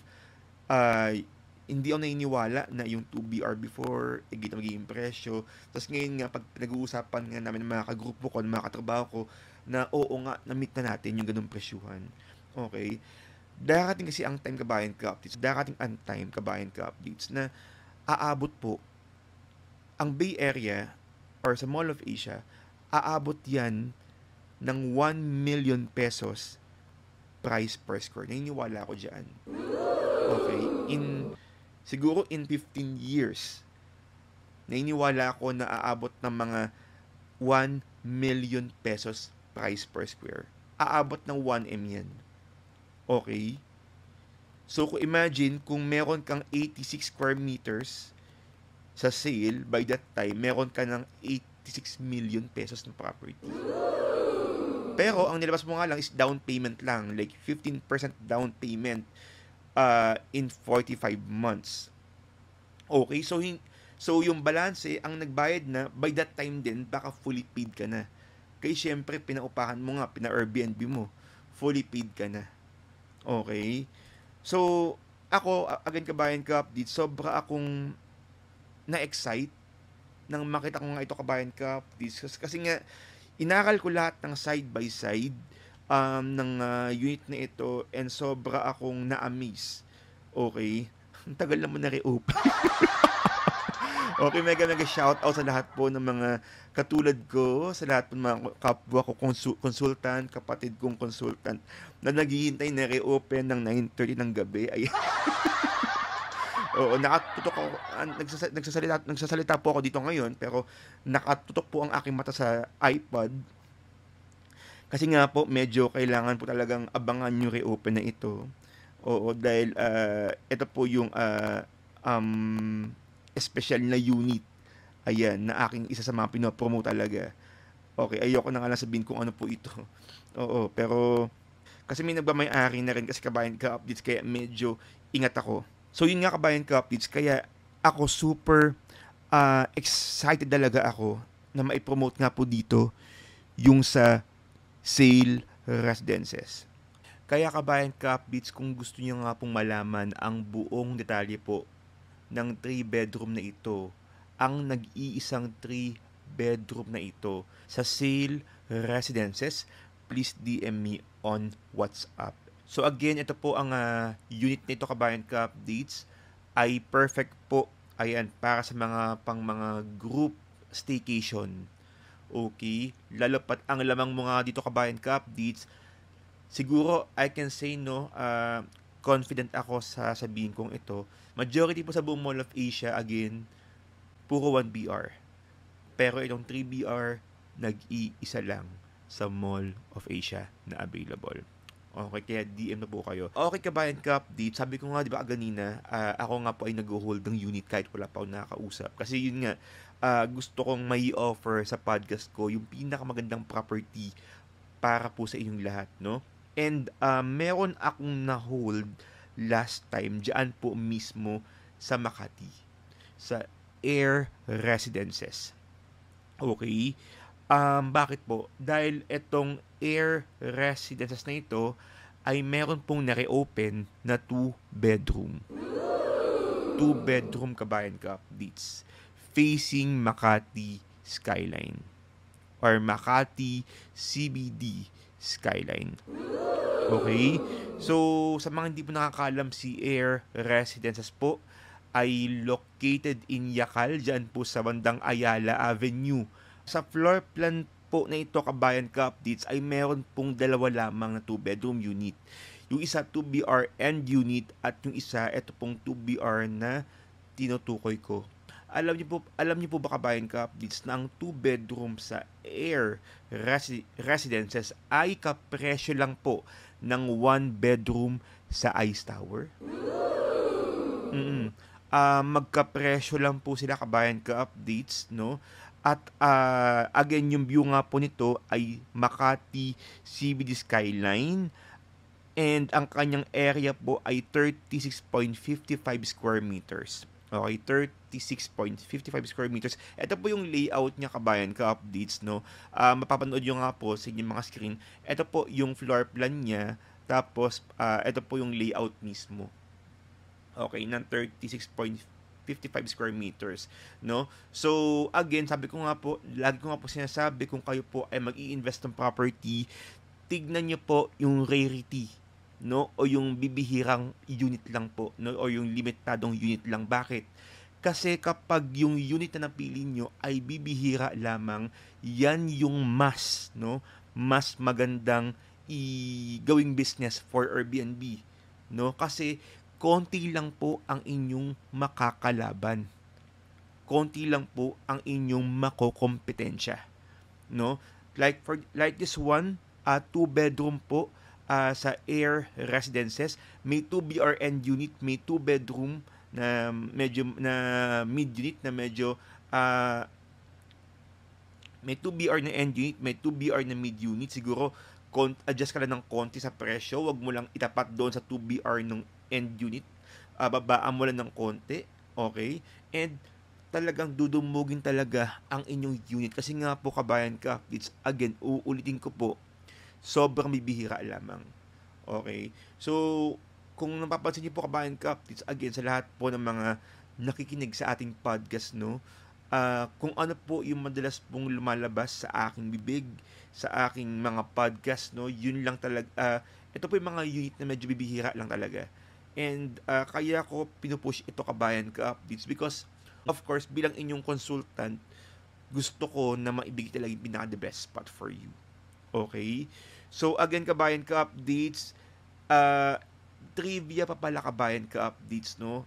hindi ako naniniwala na yung 2BR before, ganito magiging presyo. Tapos ngayon nga, pag nag-uusapan nga namin ng mga kagrupo ko, ng mga katrabaho ko, na oo nga, na-meet na natin yung ganung presyuhan. Okay? Darating kasi ang time kabayan ka updates, darating ang time kabayan ka updates na aabot po ang Bay Area or sa Mall of Asia, aabot yan ng 1 million pesos price per square. Naniniwala ako dyan. Okay? Siguro in 15 years, naniniwala ako na aabot ng mga 1 million pesos price per square. Aabot ng 1M yan. Okay? So, kung imagine, kung meron kang 86 square meters sa sale, by that time, meron ka ng 86 million pesos na property. Pero, ang nilabas mo nga lang is down payment lang. Like, 15% down payment in 45 months. Okay? So, yung balance, ang nagbayad na, by that time din, baka fully paid ka na. Kaya, syempre, pinaupahan mo nga, pina-Airbnb mo. Fully paid ka na. Okay? So, ako, again kabayan ka update, sobra akong na-excite nang makita ko nga ito kabayan ka updates. Kasi nga, inaral ko lahat ng side by side ng unit na ito and sobra akong na-amaze. Okay? Ang tagal naman na reopen. Okay, mega shout out sa lahat po ng mga katulad ko, sa lahat po ng mga kapwa ko konsultant, kapatid kong konsultant na naghihintay na reopen ng 9:30 ng gabi. Ay. Oo, nakatutok ako, nagsasalita po ako dito ngayon, pero nakatutok po ang aking mata sa iPad. Kasi nga po, medyo kailangan po talagang abangan yung reopen na ito. Oo, dahil ito po yung special na unit. Ayan, na aking isa sa mga pinopromote talaga. Okay, ayoko na nga lang sabihin kung ano po ito. Oo, pero kasi may nagmamay-ari na rin kasi Kabayan Ka-Updates kaya medyo ingat ako. So yun nga Kabayan Ka-Updates, kaya ako super excited talaga ako na maipromote nga po dito yung sa sale residences. Kaya Kabayan Ka-Updates, kung gusto niyo nga pong malaman ang buong detalye po ng 3 bedroom na ito, ang nag-iisang 3 bedroom na ito sa sale residences, please DM me on WhatsApp. So again, ito po ang unit nito Kabayan Ka-Updates ay perfect po, ayan, para sa mga group staycation. Okay, lalo pat ang lamang mga dito Kabayan Ka-Updates, siguro I can say no, confident ako sa sabihin kong ito. Majority po sa buong Mall of Asia, again, puro 1BR. Pero itong 3BR, nag-iisa lang sa Mall of Asia na available. Okay, kaya DM na po kayo. Okay, Kabayan Cup date. Sabi ko nga, di ba, kanina, ako nga po ay nag-hold ng unit kahit wala pa ako nakakausap. Kasi yun nga, gusto kong may offer sa podcast ko yung pinakamagandang property para po sa inyong lahat, no? And meron akong na-hold last time diyan po mismo sa Makati, sa Air Residences. Okay? Bakit po? Dahil itong Air Residences na ito ay meron pong na-reopen na 2 bedroom. 2 bedroom Kabayan Cup Beats facing Makati Skyline or Makati CBD Skyline. Okay? So, sa mga hindi po nakakalam, si Air Residences po ay located in Yakal, dyan po sa bandang Ayala Avenue. Sa floor plan po na ito, Kabayan Ka-Updates, ay meron pong dalawa lamang na 2 bedroom unit. Yung isa 2BR end unit at yung isa ito pong 2BR na tinutukoy ko. Alam niyo po ba Kabayan Ka-Updates na ang 2 bedroom sa Air Residences ay kapresyo lang po ng 1 bedroom sa Ice Tower? Mm. Magkapresyo lang po sila Kabayan Ka-Updates, no? At again, yung view nga po nito ay Makati CBD Skyline and ang kanyang area po ay 36.55 square meters. Okay, 36.55 square meters. Ito po yung layout niya Kabayan Ka-Updates, no? Mapapanood nyo nga po sa inyong mga screen. Ito po yung floor plan niya. Tapos, ito po yung layout mismo. Okay, ng 36.55 square meters, no? So, again, sabi ko nga po, lagi ko nga po sinasabi, kung kayo po ay mag-i-invest ng property, tignan niyo po yung rarity, no? O yung bibihirang unit lang po, no? O yung limitadong unit lang. Bakit? Kasi kapag yung unit na napili nyo ay bibihira lamang, yan yung mas, no? Mas magandang gawing business for Airbnb, no? Kasi konti lang po ang inyong makakalaban. Konti lang po ang inyong makokompetensya, no? Like this one, 2 bedroom po sa Air Residences, may 2 BRN unit, may 2 bedroom na medyo na mid unit na medyo may 2 BR na end unit, may 2 BR na mid unit. Siguro adjust ka lang ng konti sa presyo, wag mo lang itapat doon sa 2 BR ng end unit. Babaan mo lang ng konti, okay? And talagang dudumugin talaga ang inyong unit kasi nga po Kabayan Ka-Updates, again, uulitin ko po, sobrang bibihira lamang. Okay? So, kung napapansin niyo po Kabayan Ka-Updates, again, sa lahat po ng mga nakikinig sa ating podcast, no, kung ano po yung madalas pong lumalabas sa aking bibig, sa aking mga podcast, no, yun lang talaga, ito po yung mga unit na medyo bibihira lang talaga. And kaya ko pinupush ito Kabayan Ka-Updates because, of course, bilang inyong consultant, gusto ko na maibigay talaga yung pinaka-the best spot for you. Okay? So, again, Kabayan Ka-Updates, trivia pa pala Kabayan Ka-Updates, no?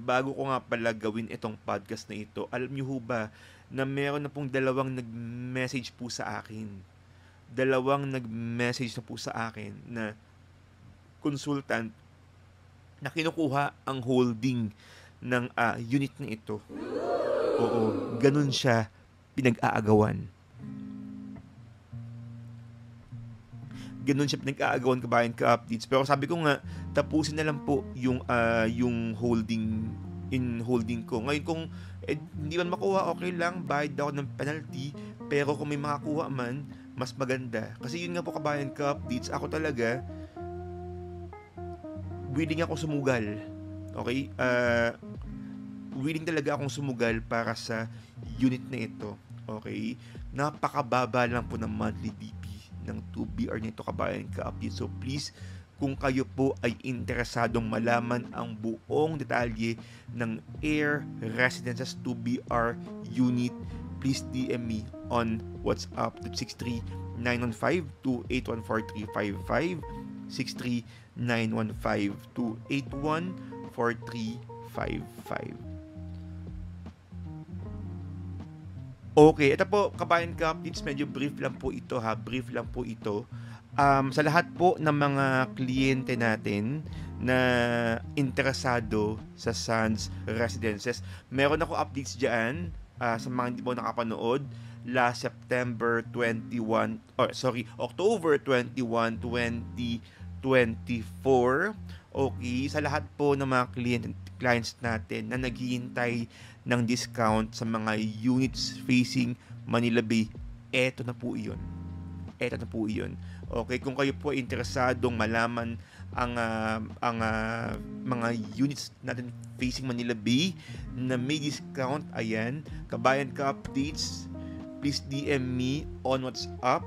Bago ko nga pala gawin itong podcast na ito, alam niyo ho ba na meron na pong dalawang nag-message po sa akin. Dalawang nag-message na po sa akin na consultant na kinukuha ang holding ng unit na ito. Oo, ganun siya pinag-aagawan. Ganun siya pinag-aagawan, kabayan ka-updates. Pero sabi ko nga, tapusin na lang po yung holding ko. Ngayon kung hindi man makuha, okay lang, bayad ako ng penalty. Pero kung may makakuha man, mas maganda. Kasi yun nga po, kabayan ka-updates, ako talaga, willing ako sumugal. Okay? Willing talaga akong sumugal para sa unit na ito. Okay? Napakababa lang po ng monthly DP ng 2BR nito, kabayan ka-update. So please, kung kayo po ay interesadong malaman ang buong detalye ng Air Residences 2BR unit, please DM me on WhatsApp to 63915-2814355, 63915-2814355. Okay, ito po, kabayan ka-updates, medyo brief lang po ito ha, brief lang po ito. Sa lahat po ng mga kliyente natin na interesado sa Sands Residences, meron ako updates dyan sa mga hindi po nakapanood. Last October 21, 2024. Okay, sa lahat po ng mga clients natin na naghihintay ng discount sa mga units facing Manila Bay, eto na po iyon. Eto na po iyon. Okay, kung kayo po ay interesadong malaman ang mga units natin facing Manila Bay na may discount, ayan, kabayan ka updates, please DM me on WhatsApp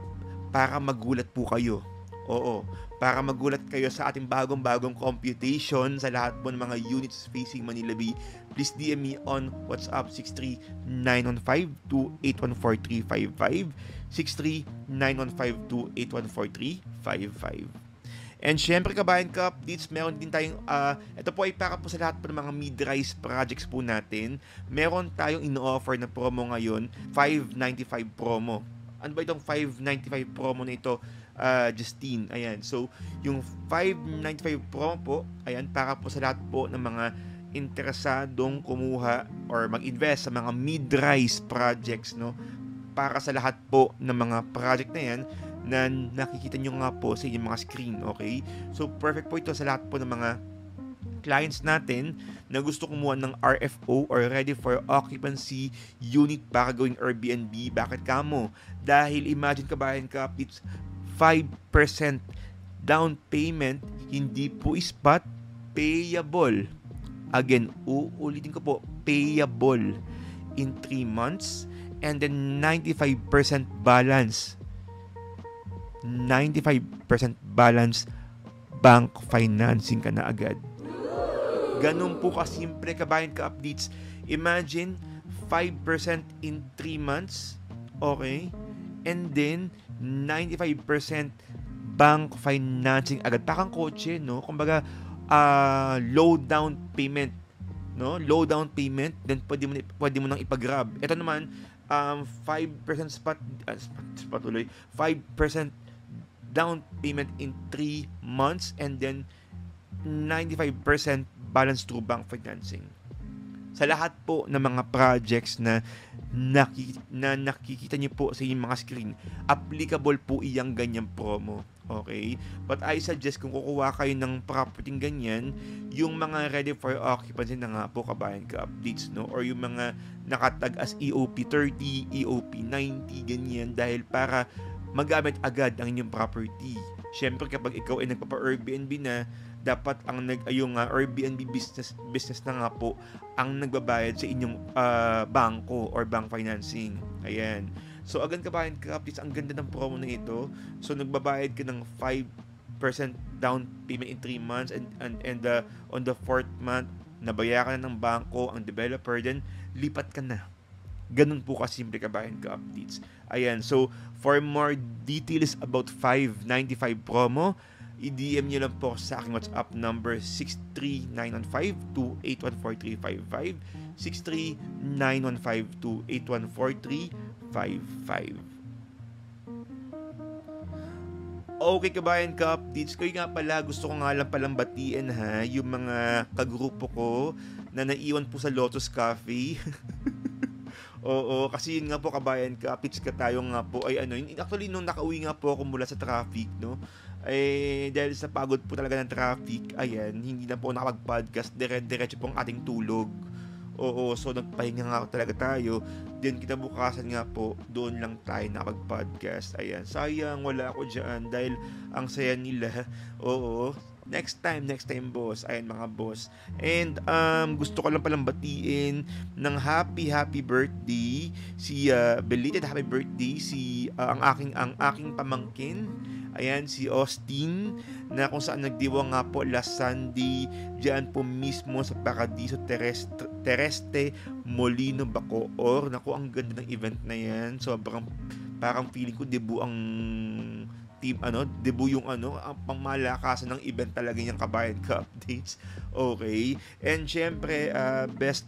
para magulat po kayo. Oo, para magulat kayo sa ating bagong computation sa lahat po ng mga units facing Manila Bay. Please DM me on WhatsApp 63915-2814355, 63915-2814355. And syempre, kabayan ka-updates, meron din tayong, ito po ay para po sa lahat po ng mga mid-rise projects po natin. Meron tayong ino-offer na promo ngayon, 595 promo. Ano ba itong 595 promo na ito, Justine? Ayan, so yung 595 promo po, ayan, para po sa lahat po ng mga interesadong kumuha or mag-invest sa mga mid-rise projects, no? Para sa lahat po ng mga project na yan na nakikita nyo nga po sa inyong mga screen, okay? So perfect po ito sa lahat po ng mga clients natin na gusto kumuha ng RFO or Ready for Occupancy unit para gawing Airbnb. Bakit kamo? Dahil imagine, kabayan ka, it's 5% down payment, hindi po spot, payable. Again, uulitin ko po, payable in 3 months, and then 95% balance. 95% balance, bank financing ka na agad. Ganun po kasimple, kabayan ka updates. Imagine 5% in 3 months, okay? And then 95% bank financing agad. Parang kotse, no? Kumbaga, low down payment, no? Low down payment, then pwede mo nang ipag-grab. Ito naman, 5% spot ulit, 5% down payment in 3 months, and then 95% balance through bank financing. Sa lahat po ng mga projects na nakikita niyo po sa inyong mga screen, applicable po iyang ganyang promo. Okay? But I suggest, kung kukuha kayo ng property ganyan, yung mga ready for occupancy na nga po, kabayan ka updates, no? Or yung mga nakatag as EOP 30, EOP 90, ganyan, dahil para magamit agad ang inyong property. Siyempre, kapag ikaw ay nagpapa-Airbnb na, dapat yung Airbnb business na nga po ang nagbabayad sa inyong bangko or bank financing. Ayan. So, again, kabayan ka updates, ang ganda ng promo na ito. So, nagbabayad ka ng 5% down payment in 3 months, and on the 4th month, nabayaran na ng bangko ang developer, then lipat ka na. Ganun po kasimple, kabayan ka updates. Ayan. So, for more details about 595 promo, i-DM nyo lang po sa aking WhatsApp number 63915-2814355, 63915-2814355. Okay, kabayan ka updates ko nga pala, gusto ko nga lang palang batiin ha, yung mga kagrupo ko na naiwan po sa Lotus Cafe. Oo, kasi yun nga po kabayan ka, updates ka tayo nga po ay ano, actually nung nakauwi nga po ako mula sa traffic, no? Dahil sa pagod po talaga ng traffic, ayan, hindi na po nakapag-podcast, dire-diretso pong ating tulog. Oo, so nagpahinga nga talaga tayo. Then kinabukasan nga po, doon lang tayo nakapag-podcast. Ayan, sayang wala ako dyan dahil ang saya nila. Oo, next time boss. Ayan mga boss. And gusto ko lang palang batiin ng happy birthday si belated happy birthday si ang aking pamangkin. Ayan, si Austin, na kung saan nagdiwa nga po last Sunday, diyan po mismo sa Paradiso Terrestre, Molino, Bacoor. Naku, ang ganda ng event na yan. Sobrang, parang feeling ko debut ang team, debut yung ang pangmalakasan ng event talaga yung Kabayan Ka updates. Okay. And syempre, best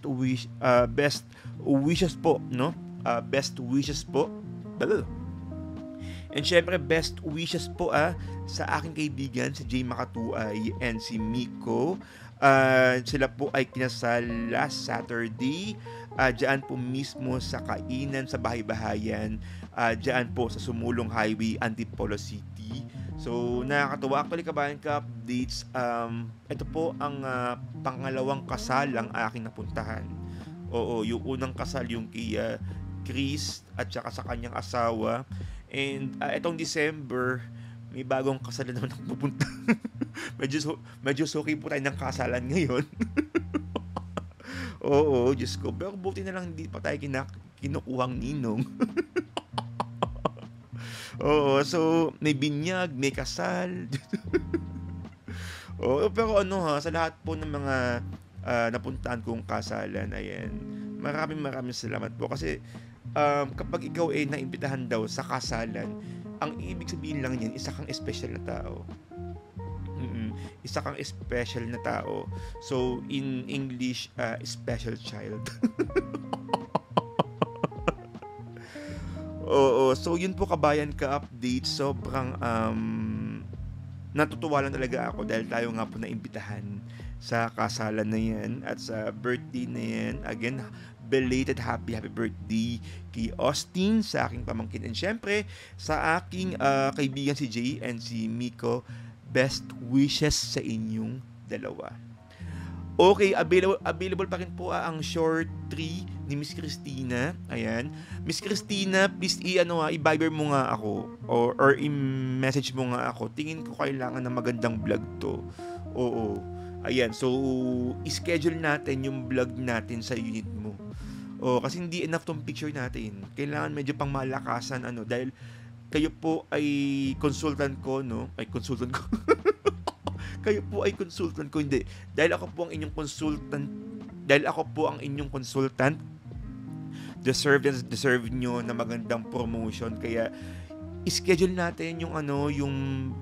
wishes po, no? Best wishes po. And syempre, best wishes po sa aking kaibigan, si Jay Makatuay and si Miko. Sila po ay kinasal last Saturday. Diyan po mismo sa kainan sa bahay-bahayan. Diyan po sa Sumulong Highway, Antipolo City. So, nakakatuwa. Actually, kabayan ka updates. Ito po ang pangalawang kasal ang aking napuntahan. Oo, yung unang kasal yung kay Chris at saka sa kanyang asawa. And itong December, may bagong kasalan naman ang pupunta. medyo suki po tayo ng kasalan ngayon. Oo, Diyos ko. Pero buti na lang hindi pa tayo kinukuhang ninong. Oo, so may binyag, may kasal. Oo, pero sa lahat po ng mga napuntahan kong kasalan, ayan, maraming salamat po kasi kapag ikaw ay naimbitahan daw sa kasalan, ang ibig sabihin lang niyan, isa kang special na tao. Isa kang special na tao. So, in English, special child. Oo, so yun po kabayan ka update. Sobrang natutuwa lang talaga ako dahil tayo nga po naimbitahan sa kasalan na yan at sa birthday na yan. Again, belated happy birthday kay Austin, sa aking pamangkin, and syempre sa aking kaibigan si Jay and si Miko. Best wishes sa inyong dalawa. Okay, available pa rin po ang short 3 ni Miss Christina. Ayan. Miss Christina, please i-Viber mo nga ako or i-message mo nga ako. Tingin ko kailangan ng magandang vlog to. Oo. Ayan, so i-schedule natin yung vlog natin sa unit mo. Kasi hindi enough tong picture natin. Kailangan medyo pang malakasan dahil kayo po ay consultant ko, no? Ay, consultant ko. Kayo po ay consultant ko, hindi. Dahil ako po ang inyong consultant, deserve nyo na magandang promotion. Kaya, schedule natin yung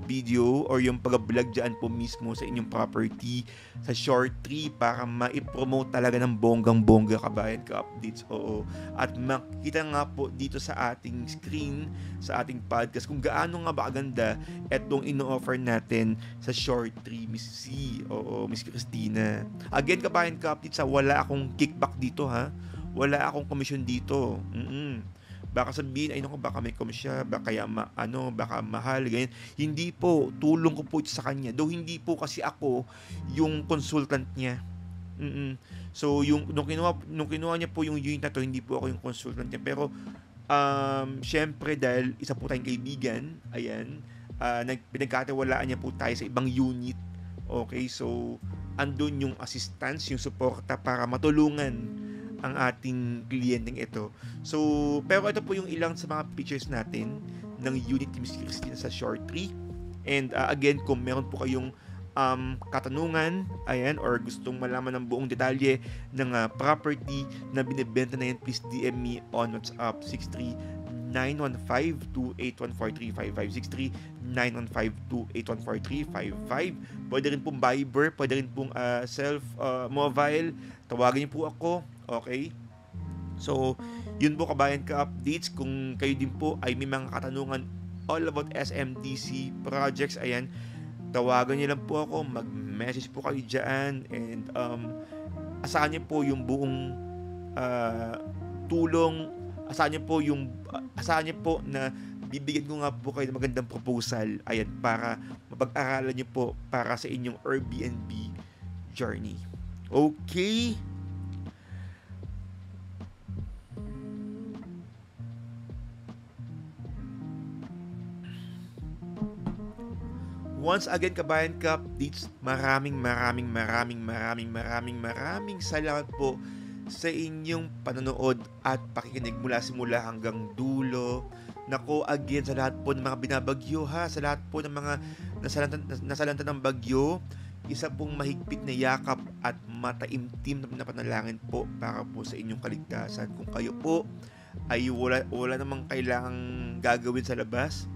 video or yung pag-vlog dyan po mismo sa inyong property sa short 3 para ma-promote talaga ng bonggang-bongga kabayan ka updates. Oo. At makita nga po dito sa ating screen, sa ating podcast, kung gaano nga ba kaganda etong ino-offer natin sa short 3, Miss C. Oo, Miss Christina. Again, kabayan ka updates, wala akong kickback dito, ha? Wala akong commission dito. Baka sabihin, baka may komisya, baka baka mahal, ganyan. Hindi po, tulong ko po ito sa kanya. Though hindi po kasi ako yung consultant niya. So, nung kinuha niya po yung unit na to, hindi po ako yung consultant niya. Pero, syempre, dahil isa po tayong kaibigan, ayan, pinagkatiwalaan niya po tayo sa ibang unit. Okay, so, andun yung assistance, yung suporta para matulungan ang ating kliyenteng ito. So, pero ito po yung ilang sa mga pictures natin ng unit ni Miss Christina sa short 3. And again, kung meron po kayong katanungan, ayan, or gustong malaman ng buong detalye ng property na binibenta na yan, please DM me on WhatsApp 63-915-2814355. 63-915-2814355. Pwede rin pong Viber, pwede rin pong mobile. Tawagin niyo po ako. Okay? So, yun po kabayan ka updates. Kung kayo din po ay may mga katanungan all about SMDC projects, ayan, tawagan niyo lang po ako, mag-message po kayo dyan, and asahan niyo po yung buong tulong, asahan niyo po na bibigyan ko nga po kayo ng magandang proposal, ayan, para mapag-aralan niyo po para sa inyong Airbnb journey. Okay? Once again, Kabayan Cup, maraming salamat po sa inyong panonood at pakikinig mula simula hanggang dulo. Nako, again, sa lahat po ng mga binabagyo sa lahat po ng mga nasalanta ng bagyo, isa pong mahigpit na yakap at mataimtim na panalangin po para po sa inyong kaligtasan. Kung kayo po ay wala namang kailangang gagawin sa labas,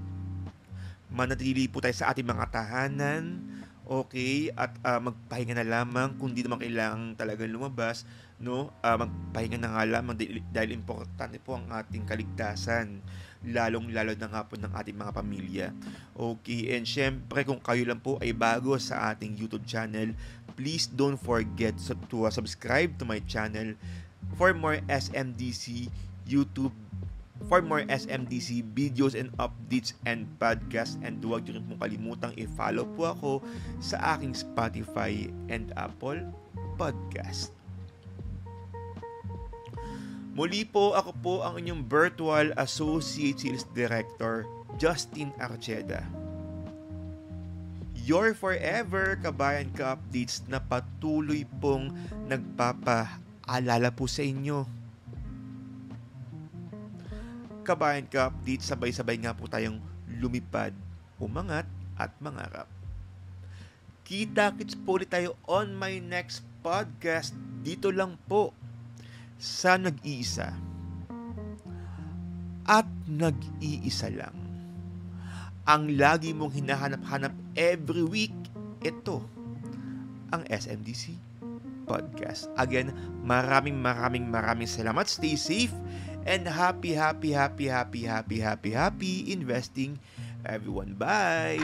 manatili po tayo sa ating mga tahanan, okay, at magpahinga na lamang kung di naman kailangang talagang lumabas, no? Magpahinga na nga lamang dahil importante po ang ating kaligtasan, lalong-lalo na nga po ng ating mga pamilya. Okay, and syempre kung kayo lang po ay bago sa ating YouTube channel, please don't forget to subscribe to my channel for more SMDC videos and updates and podcasts, and huwag nyo rin pong kalimutang i-follow po ako sa aking Spotify and Apple Podcast. Muli po, ako po ang inyong virtual Associate Sales Director, Justin Archeda. Your forever Kabayan Ka updates na patuloy pong nagpapaalala po sa inyo. Kabayan Ka update, sabay-sabay nga po tayong lumipad, umangat at mangarap. Kita-kits po ulit tayo on my next podcast, dito lang po sa Nag-iisa at Nag-iisa lang. Ang lagi mong hinahanap-hanap every week, ito ang SMDC Podcast. Again, maraming salamat. Stay safe and happy investing, everyone. Bye!